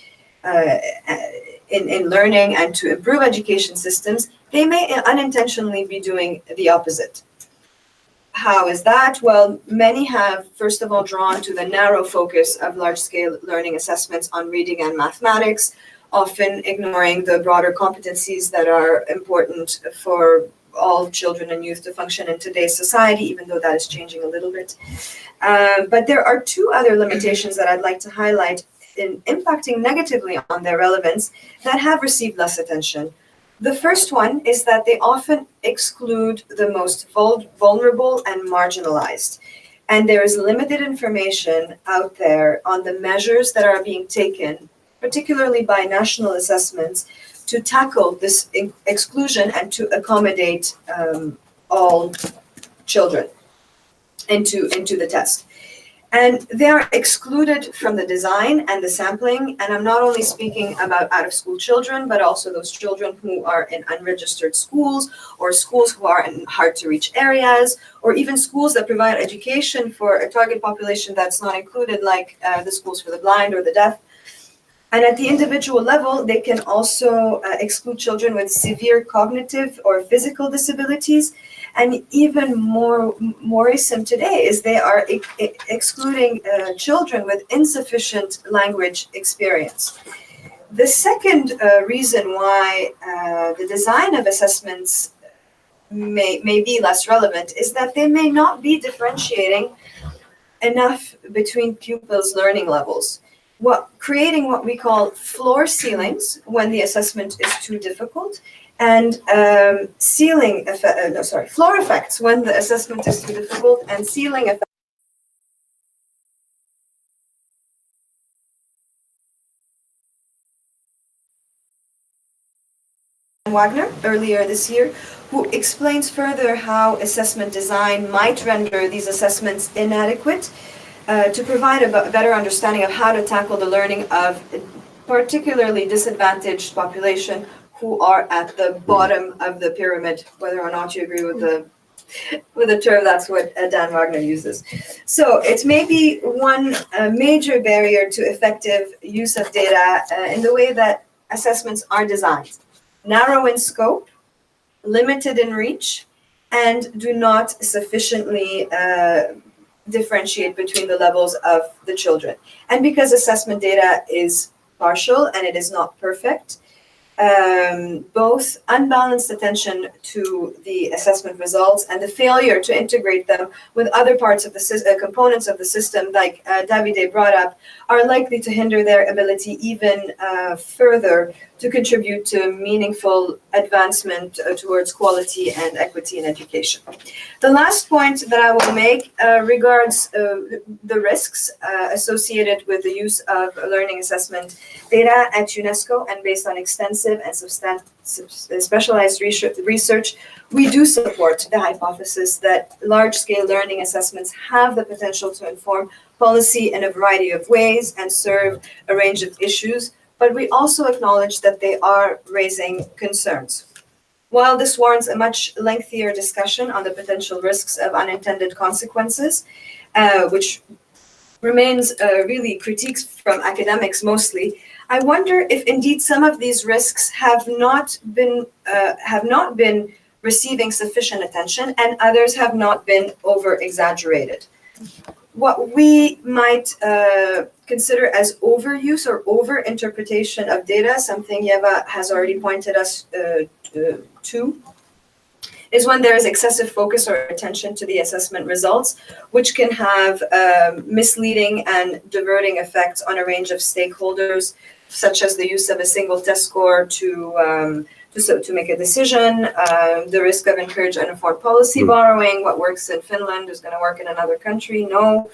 in learning and to improve education systems, they may unintentionally be doing the opposite. How is that? Well, many have, first of all, drawn to the narrow focus of large-scale learning assessments on reading and mathematics, often ignoring the broader competencies that are important for all children and youth to function in today's society, even though that is changing a little bit. But there are two other limitations that I'd like to highlight in impacting negatively on their relevance that have received less attention. The first one is that they often exclude the most vulnerable and marginalized. And there is limited information out there on the measures that are being taken, particularly by national assessments, to tackle this exclusion and to accommodate all children into the test. And they are excluded from the design and the sampling. And I'm not only speaking about out-of-school children, but also those children who are in unregistered schools or schools who are in hard-to-reach areas, or even schools that provide education for a target population that's not included, like the schools for the blind or the deaf. And at the individual level, they can also exclude children with severe cognitive or physical disabilities. And even more worrisome today is they are excluding children with insufficient language experience. The second reason why the design of assessments may be less relevant is that they may not be differentiating enough between pupils' learning levels. Creating what we call floor ceilings when the assessment is too difficult, and floor effects when the assessment is too difficult, and ceiling effects. Wagner earlier this year, who explains further how assessment design might render these assessments inadequate to provide a better understanding of how to tackle the learning of particularly disadvantaged population who are at the bottom of the pyramid, whether or not you agree with the term, that's what Dan Wagner uses. So it may be one major barrier to effective use of data in the way that assessments are designed. Narrow in scope, limited in reach, and do not sufficiently differentiate between the levels of the children. And because assessment data is partial and it is not perfect, both unbalanced attention to the assessment results and the failure to integrate them with other parts of the components of the system, like Davide brought up, are likely to hinder their ability even further to contribute to meaningful advancement towards quality and equity in education. The last point that I will make regards the risks associated with the use of learning assessment data at UNESCO, and based on extensive and specialized research, we do support the hypothesis that large-scale learning assessments have the potential to inform policy in a variety of ways and serve a range of issues, but we also acknowledge that they are raising concerns. While this warrants a much lengthier discussion on the potential risks of unintended consequences, which remains really critiques from academics mostly, I wonder if indeed some of these risks have not been receiving sufficient attention and others have not been over-exaggerated. What we might consider as overuse or over-interpretation of data, something Ieva has already pointed us to, is when there is excessive focus or attention to the assessment results, which can have misleading and diverting effects on a range of stakeholders, such as the use of a single test score to to make a decision, the risk of encouraged uninformed policy borrowing, what works in Finland is going to work in another country, no.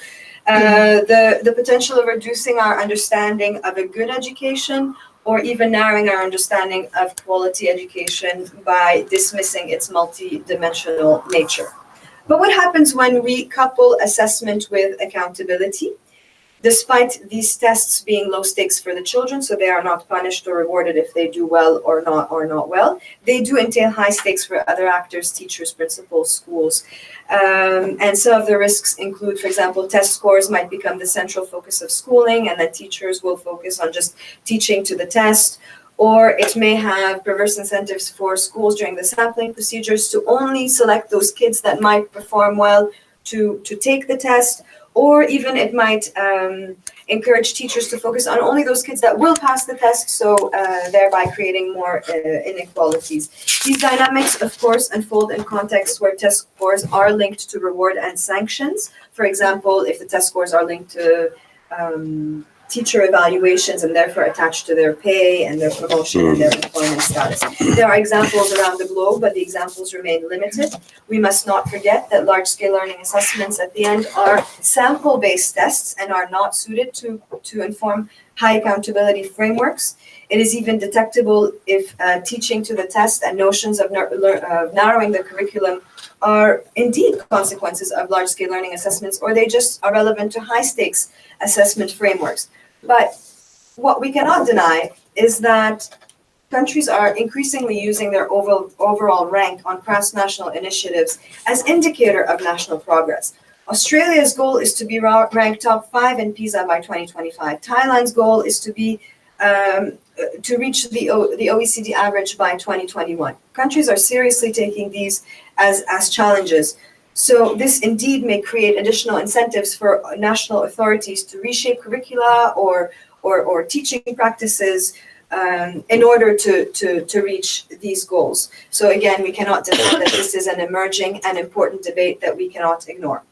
The potential of reducing our understanding of a good education, or even narrowing our understanding of quality education by dismissing its multi-dimensional nature. But what happens when we couple assessment with accountability? Despite these tests being low stakes for the children, so they are not punished or rewarded if they do well or not well, they do entail high stakes for other actors, teachers, principals, schools. And some of the risks include, for example, test scores might become the central focus of schooling, and that teachers will focus on just teaching to the test. Or it may have perverse incentives for schools during the sampling procedures to only select those kids that might perform well to take the test. Or even it might encourage teachers to focus on only those kids that will pass the test, so thereby creating more inequalities. These dynamics, of course, unfold in contexts where test scores are linked to reward and sanctions. For example, if the test scores are linked to teacher evaluations and therefore attached to their pay and their promotion and their employment status. There are examples around the globe, but the examples remain limited. We must not forget that large-scale learning assessments at the end are sample-based tests and are not suited to inform high accountability frameworks. It is even detectable if teaching to the test and notions of narrowing the curriculum are indeed consequences of large-scale learning assessments, or they just are relevant to high-stakes assessment frameworks. But what we cannot deny is that countries are increasingly using their overall rank on cross-national initiatives as indicator of national progress. Australia's goal is to be ranked top 5 in PISA by 2025. Thailand's goal is to be to reach the OECD average by 2021. Countries are seriously taking these as challenges. So this indeed may create additional incentives for national authorities to reshape curricula or teaching practices in order to reach these goals. So again, we cannot deny that this is an emerging and important debate that we cannot ignore.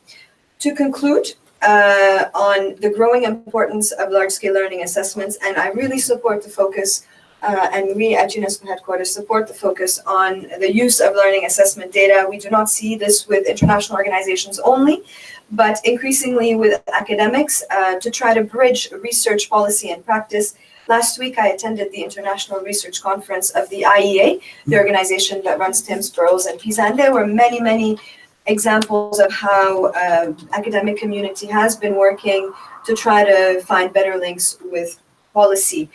To conclude, on the growing importance of large-scale learning assessments, and I really support the focus, and we at UNESCO headquarters support the focus on the use of learning assessment data. We do not see this with international organizations only, but increasingly with academics to try to bridge research, policy, and practice. Last week, I attended the International Research Conference of the IEA, the organization that runs TIMSS, Pearls, and PISA, and there were many, many examples of how academic community has been working to try to find better links with policy.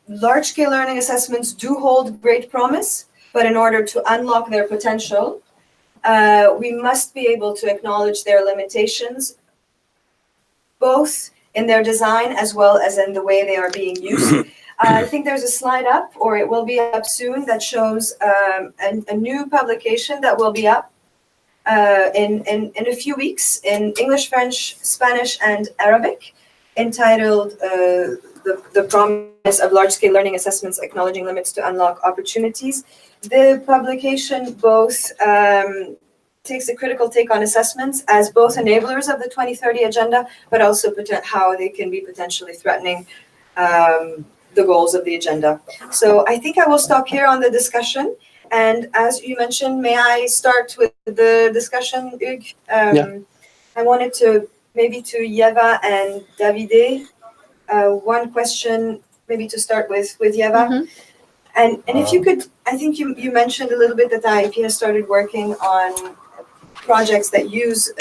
Large-scale learning assessments do hold great promise, but in order to unlock their potential, we must be able to acknowledge their limitations, both in their design as well as in the way they are being used. I think there's a slide up, or it will be up soon, that shows a new publication that will be up in a few weeks in English, French, Spanish, and Arabic, entitled The Promise of Large-Scale Learning Assessments, Acknowledging Limits to Unlock Opportunities. The publication both takes a critical take on assessments as both enablers of the 2030 agenda, but also how they can be potentially threatening the goals of the agenda. So I think I will stop here on the discussion. And as you mentioned, may I start with the discussion, Hugues? I wanted to maybe to Ieva and Davide, one question maybe to start with Ieva. And if you could, I think you mentioned a little bit that the IEP has started working on projects that use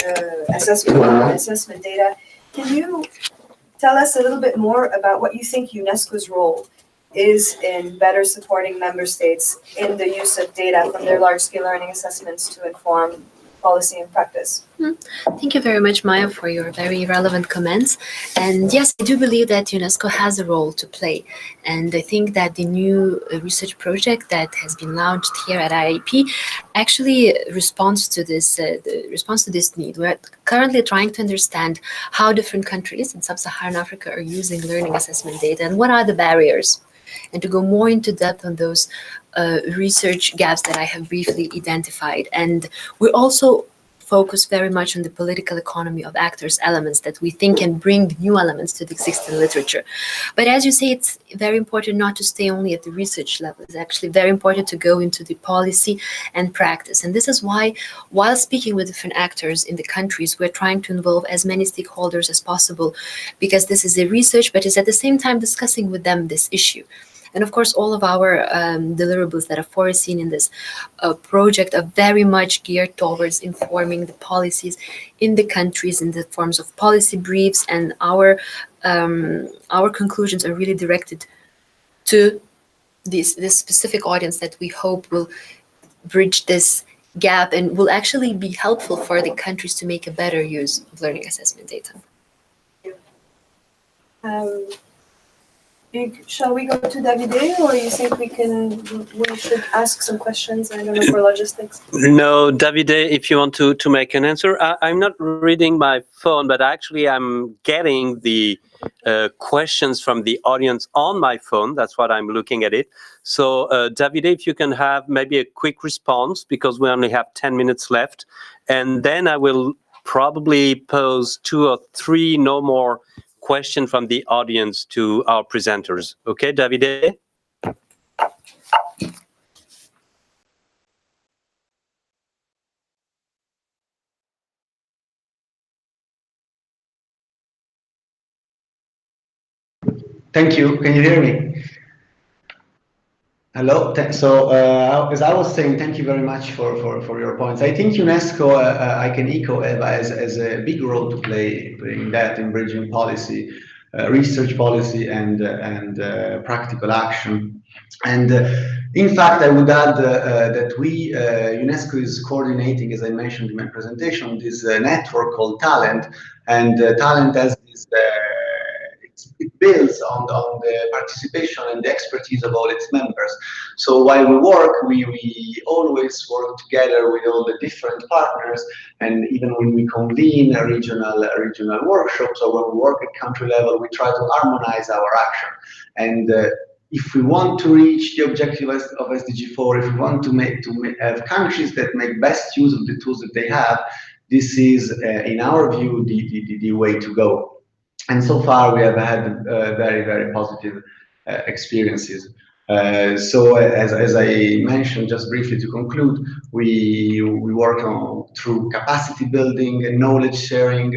assessment data. Can you tell us a little bit more about what you think UNESCO's role is in better supporting member states in the use of data from their large-scale learning assessments to inform policy and practice? Thank you very much, Maya, for your very relevant comments. And yes, I do believe that UNESCO has a role to play. And I think that the new research project that has been launched here at IIEP actually responds to this need. We're currently trying to understand how different countries in sub-Saharan Africa are using learning assessment data and what are the barriers, and to go more into depth on those research gaps that I have briefly identified. And we're also focus very much on the political economy of actors elements that we think can bring new elements to the existing literature. But as you say, it's very important not to stay only at the research level. It's actually very important to go into the policy and practice. And this is why, while speaking with different actors in the countries, we're trying to involve as many stakeholders as possible, because this is a research, but it's at the same time discussing with them this issue. And of course, all of our deliverables that are foreseen in this project are very much geared towards informing the policies in the countries in the forms of policy briefs, and our conclusions are really directed to this specific audience that we hope will bridge this gap and will actually be helpful for the countries to make a better use of learning assessment data. Shall we go to Davide, or you think we should ask some questions? I don't know, for logistics. No, Davide, if you want to make an answer. I'm not reading my phone, but actually I'm getting the questions from the audience on my phone. That's what I'm looking at it. So Davide, if you can have maybe a quick response, because we only have 10 minutes left. And then I will probably pose 2 or 3, no more, question from the audience to our presenters. Okay, Davide? Thank you. Can you hear me? Hello. So as I was saying, thank you very much for your points. I think UNESCO, I can echo Eva, as a big role to play in that, in bridging policy, research policy, and practical action. And in fact, I would add that UNESCO is coordinating, as I mentioned in my presentation, this network called Talent, and Talent has this. It builds on the participation and the expertise of all its members. So while we work, we always work together with all the different partners, and even when we convene regional workshops, or when we work at country level, we try to harmonize our action. And if we want to reach the objective of SDG 4, if we want to have countries that make best use of the tools that they have, this is, in our view, the way to go. And so far, we have had very, very positive experiences. So as I mentioned, just briefly to conclude, we work through capacity building, knowledge sharing,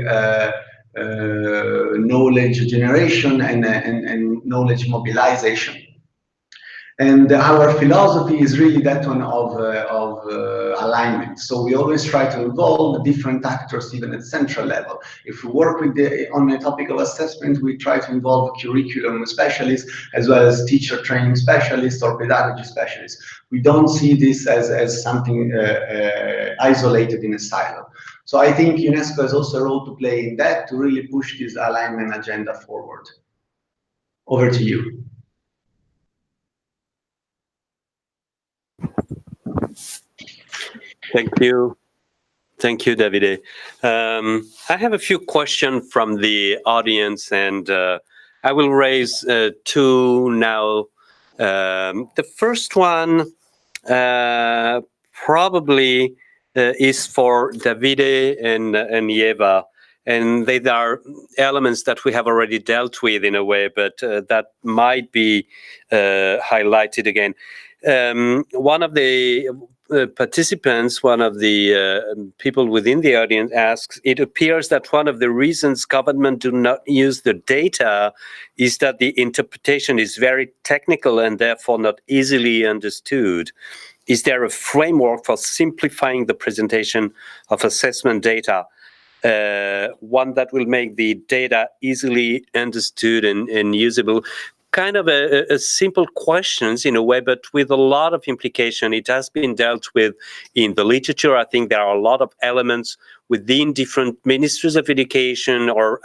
knowledge generation, and knowledge mobilization. And our philosophy is really that one of alignment. So we always try to involve different actors, even at central level. If we work on a topic of assessment, we try to involve curriculum specialists, as well as teacher training specialists or pedagogy specialists. We don't see this as something isolated in a silo. So I think UNESCO has also a role to play in that, to really push this alignment agenda forward. Over to you. Thank you, Davide. I have a few questions from the audience, and I will raise 2 now. The first one probably is for Davide and Ieva, and they are elements that we have already dealt with in a way, but that might be highlighted again. One of the participants, one of the people within the audience asks, it appears that one of the reasons government do not use the data is that the interpretation is very technical and therefore not easily understood. Is there a framework for simplifying the presentation of assessment data? One that will make the data easily understood and usable? Kind of a simple questions in a way, but with a lot of implication. It has been dealt with in the literature. I think there are a lot of elements within different ministries of education or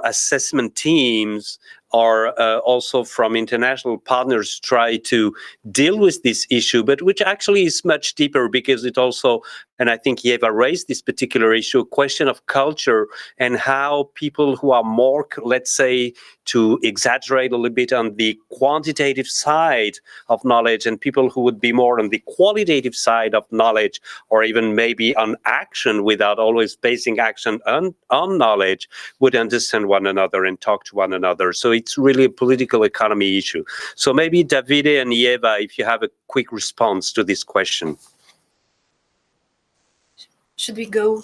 assessment teams, or also from international partners try to deal with this issue, but which actually is much deeper, because it also and I think Ieva raised this particular issue, a question of culture and how people who are more, let's say, to exaggerate a little bit on the quantitative side of knowledge and people who would be more on the qualitative side of knowledge, or even maybe on action without always basing action on knowledge, would understand one another and talk to one another. So it's really a political economy issue. So maybe Davide and Ieva, if you have a quick response to this question. Should we go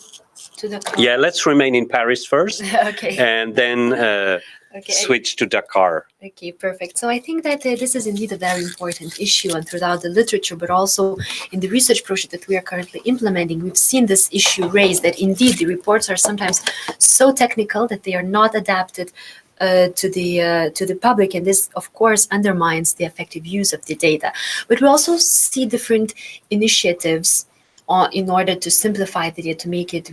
to the Yeah, let's remain in Paris first. Okay. And then Okay. switch to Dakar. Okay, perfect. So I think that this is indeed a very important issue, and throughout the literature, but also in the research project that we are currently implementing, we've seen this issue raised, that indeed the reports are sometimes so technical that they are not adapted to the public, and this of course undermines the effective use of the data. But we also see different initiatives in order to simplify the data, to make it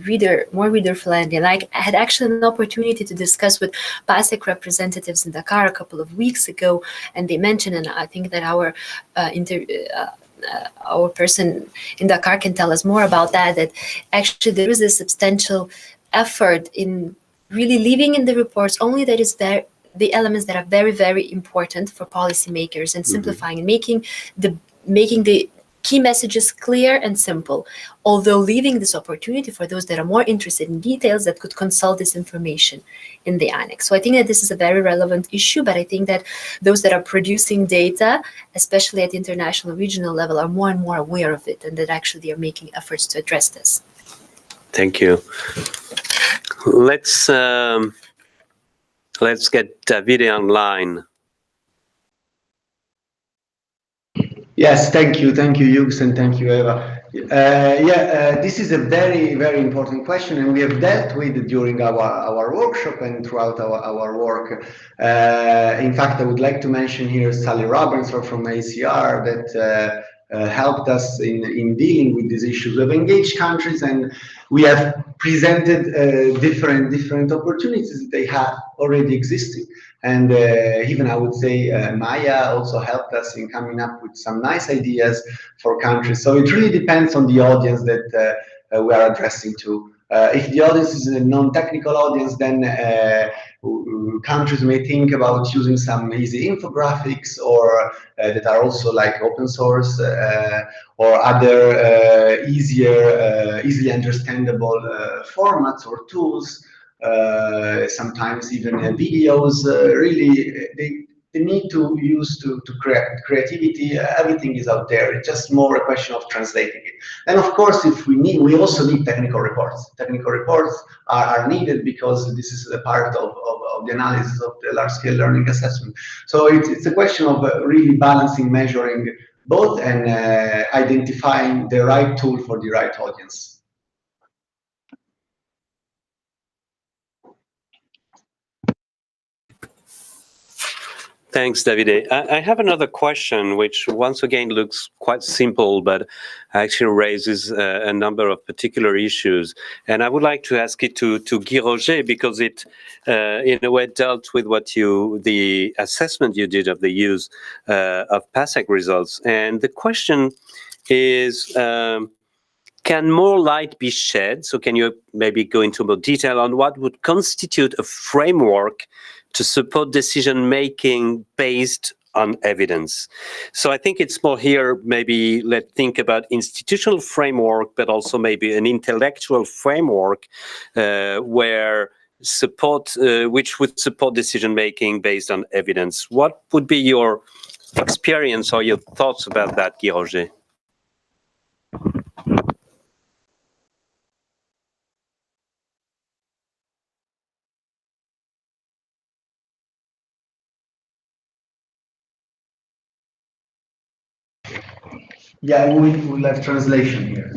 more reader friendly. Like, I had actually an opportunity to discuss with PASEC representatives in Dakar a couple of weeks ago, and they mentioned, and I think that our person in Dakar can tell us more about that, that actually there is a substantial effort in really leaving in the reports only that is there the elements that are very, very important for policymakers, and simplifying and making the key messages clear and simple, although leaving this opportunity for those that are more interested in details that could consult this information in the annex. So I think that this is a very relevant issue, but I think that those that are producing data, especially at the international regional level, are more and more aware of it, and that actually they are making efforts to address this. Thank you. Let's get Davide online. Yes, thank you, Hugues, and thank you, Eva. This is a very, very important question, and we have dealt with it during our workshop and throughout our work. In fact, I would like to mention here Sally Robinson from ACR that helped us in dealing with these issues. We've engaged countries, and we have presented different opportunities that they have already existing. And even I would say Maya also helped us in coming up with some nice ideas for countries. So it really depends on the audience that we are addressing to. If the audience is a non-technical audience, then countries may think about using some easy infographics, or that are also like open source, or other easily understandable formats or tools. Sometimes even videos. Really, they need to use to create creativity. Everything is out there. It's just more a question of translating it. And of course, if we also need technical reports. Technical reports are needed because this is a part of the analysis of the large-scale learning assessment. So it's a question of really balancing, measuring both, and identifying the right tool for the right audience. Thanks, Davide. I have another question, which once again looks quite simple, but actually raises a number of particular issues. And I would like to ask it to Guy Roger, because it, in a way, dealt with the assessment you did of the use of PASEC results. And the question is, can more light be shed? So can you maybe go into more detail on what would constitute a framework to support decision-making based on evidence? So I think it's more here, maybe let's think about institutional framework, but also maybe an intellectual framework which would support decision-making based on evidence. What would be your experience or your thoughts about that, Guy Roger? Yeah, we'll have translation here.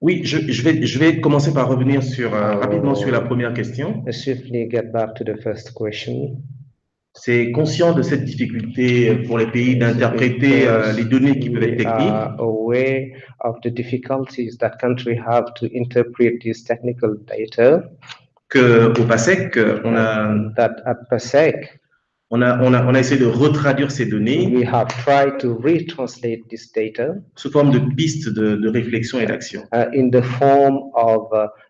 Oui, je vais commencer par revenir rapidement sur la première question. Let's swiftly get back to the first question. C'est conscient de cette difficulté pour les pays d'interpréter les données qui peuvent être techniques. Aware of the difficulties that countries have to interpret these technical data. Que au PASEC, On a essayé de retraduire ces données We have tried to retranslate this data sous forme de pistes de réflexion et d'action. in the form of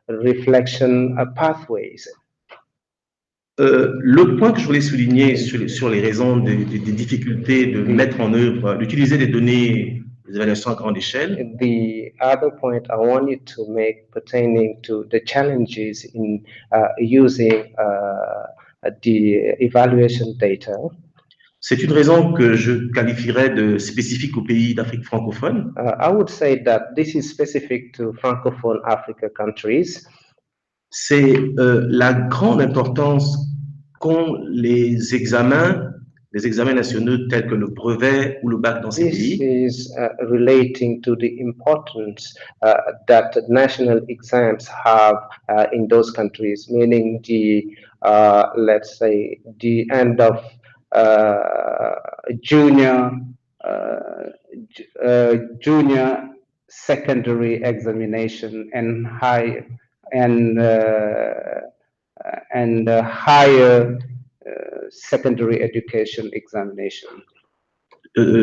reflection pathways. L'autre point que je voulais souligner sur les raisons des difficultés de mettre en œuvre, d'utiliser des données, des évaluations à grande échelle, The other point I wanted to make pertaining to the challenges in using the evaluation data. c'est une raison que je qualifierais de spécifique aux pays d'Afrique francophone. I would say that this is specific to Francophone Africa countries. C'est la grande importance qu'ont les examens nationaux tels que le brevet ou le bac dans ces This pays. is relating to the importance that national exams have in those countries, meaning the, let's say, the end of junior secondary examination and higher secondary education examination.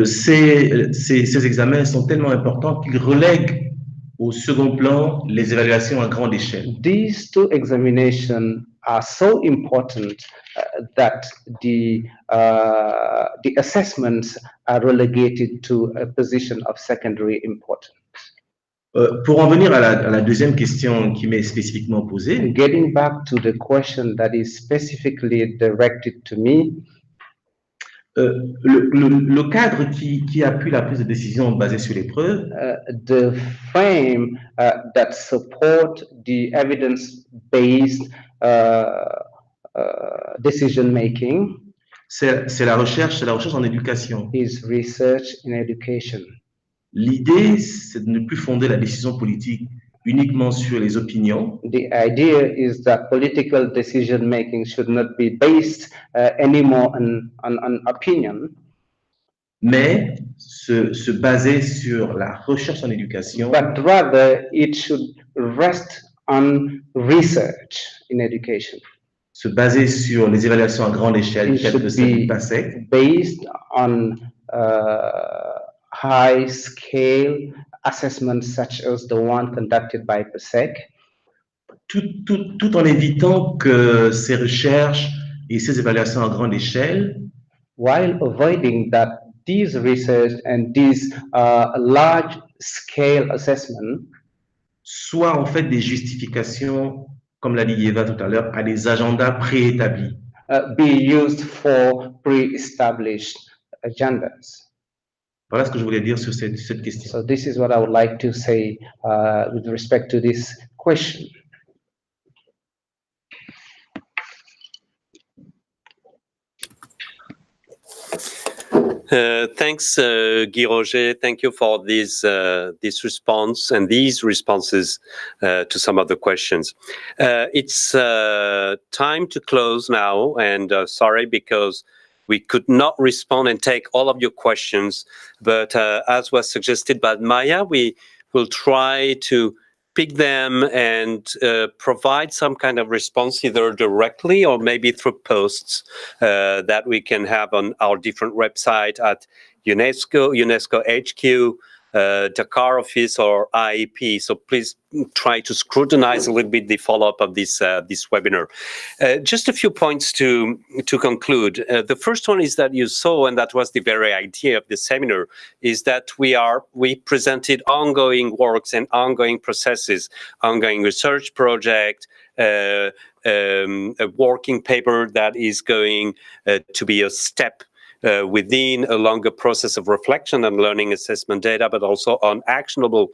Ces examens sont tellement importants qu'ils relèguent au second plan les évaluations à grande échelle. These two examinations are so important that the assessments are relegated to a position of secondary importance. Pour en venir à la deuxième question qui m'est spécifiquement posée, Getting back to the question that is specifically directed to me, le cadre qui appuie la prise de décision basée sur les preuves, the frame that support the evidence-based decision making c'est la recherche en éducation. is research in education. L'idée, c'est de ne plus fonder la décision politique uniquement sur les opinions, The idea is that political decision making should not be based anymore on opinion, mais se baser sur la recherche en éducation, but rather it should rest on research in education. se baser sur les évaluations à grande échelle, It telles que should celle du be PASEC, based on high scale assessments such as the one conducted by PASEC, tout en évitant que ces recherches et ces évaluations à grande échelle while avoiding that these research and these large scale assessment soient en fait des justifications, comme l'a dit Ieva tout à l'heure, à des agendas préétablis. be used for pre-established agendas. Voilà ce que je voulais dire sur cette question. So this is what I would like to say with respect to this question. Thanks, Guy Roger. Thank you for this response and these responses to some of the questions. It's time to close now, and sorry because we could not respond and take all of your questions, but as was suggested by Maya, we will try to pick them and provide some kind of response either directly or maybe through posts that we can have on our different website at UNESCO, UNESCO HQ, Dakar office or IEP. So please try to scrutinize a little bit the follow-up of this webinar. Just a few points to conclude. The first one is that you saw, and that was the very idea of the seminar, is that we presented ongoing works and ongoing processes, ongoing research project, a working paper that is going to be a step within a longer process of reflection on learning assessment data, but also on actionable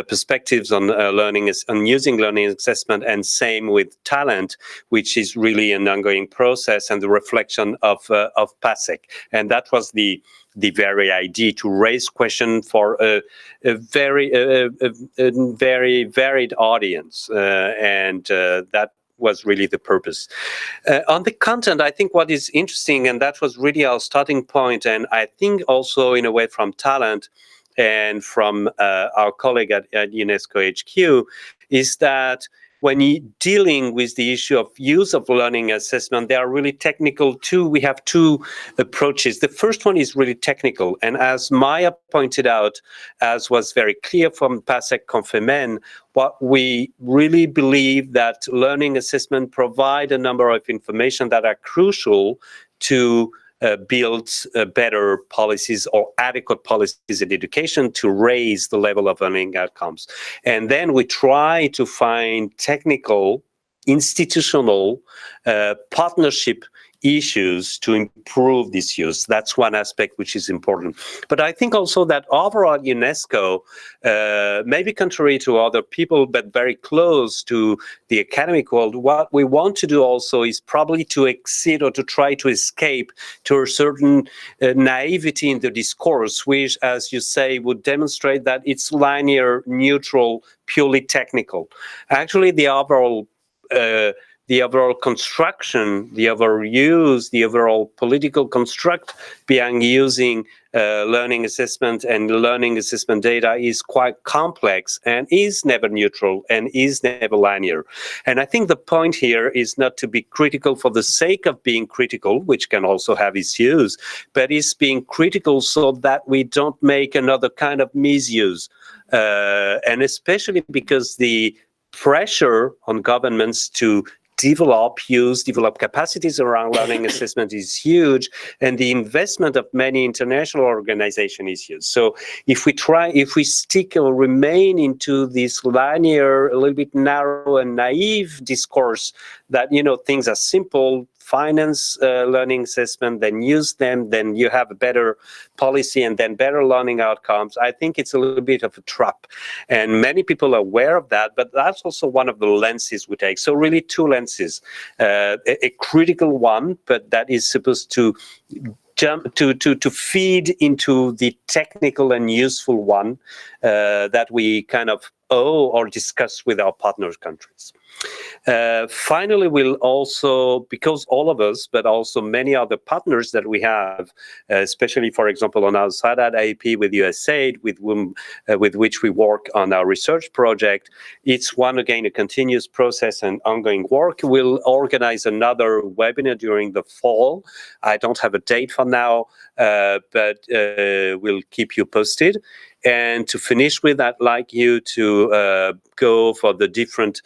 perspectives on on using learning assessment, and same with talent, which is really an ongoing process, and the reflection of PASEC. And that was the very idea, to raise question for a very varied audience, and that was really the purpose. On the content, I think what is interesting, and that was really our starting point, and I think also in a way from talent and from our colleague at UNESCO HQ, is that when you dealing with the issue of use of learning assessment, they are really technical too. We have two approaches. The first one is really technical, and as Maya pointed out, as was very clear from PASEC CONFEMEN, what we really believe that learning assessment provide a number of information that are crucial to build better policies or adequate policies in education to raise the level of learning outcomes. And then we try to find technical, institutional partnership issues to improve this use. That's one aspect which is important. But I think also that overall UNESCO, maybe contrary to other people, but very close to the academic world, what we want to do also is probably to exceed or to try to escape to a certain naivety in the discourse, which, as you say, would demonstrate that it's linear, neutral, purely technical. Actually, the overall construction, the overall use, the overall political construct behind using learning assessment and learning assessment data is quite complex and is never neutral and is never linear. And I think the point here is not to be critical for the sake of being critical, which can also have its use, but is being critical so that we don't make another kind of misuse. And especially because the pressure on governments to develop capacities around learning assessment is huge, and the investment of many international organizations is huge. So if we stick or remain into this linear, a little bit narrow and naive discourse that, you know, things are simple, finance learning assessment, then use them, then you have a better policy and then better learning outcomes, I think it's a little bit of a trap. And many people are aware of that, but that's also one of the lenses we take. So really two lenses, a critical one, but that is supposed to jump to feed into the technical and useful one that we kind of owe or discuss with our partner countries. Finally, we'll also, because all of us, but also many other partners that we have, especially, for example, on our IIEP with USAID, with which we work on our research project, it's again, a continuous process and ongoing work. We'll organize another webinar during the fall. I don't have a date for now, but we'll keep you posted. And to finish with, I'd like you to go for the different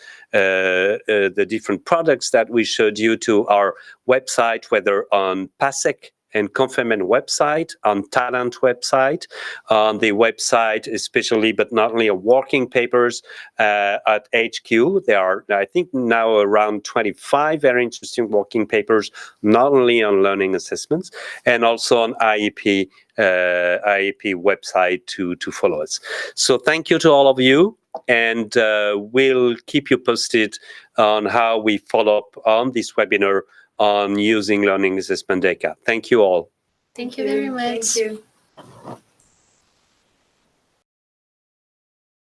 products that we showed you to our website, whether on PASEC and CONFEMEN website, on Talent website, on the website especially, but not only working papers at HQ. There are, I think, now around 25 very interesting working papers, not only on learning assessments, and also on IEP website to follow us. So thank you to all of you, and we'll keep you posted on how we follow up on this webinar on using learning assessment data. Thank you all. Thank you very much. Thank you.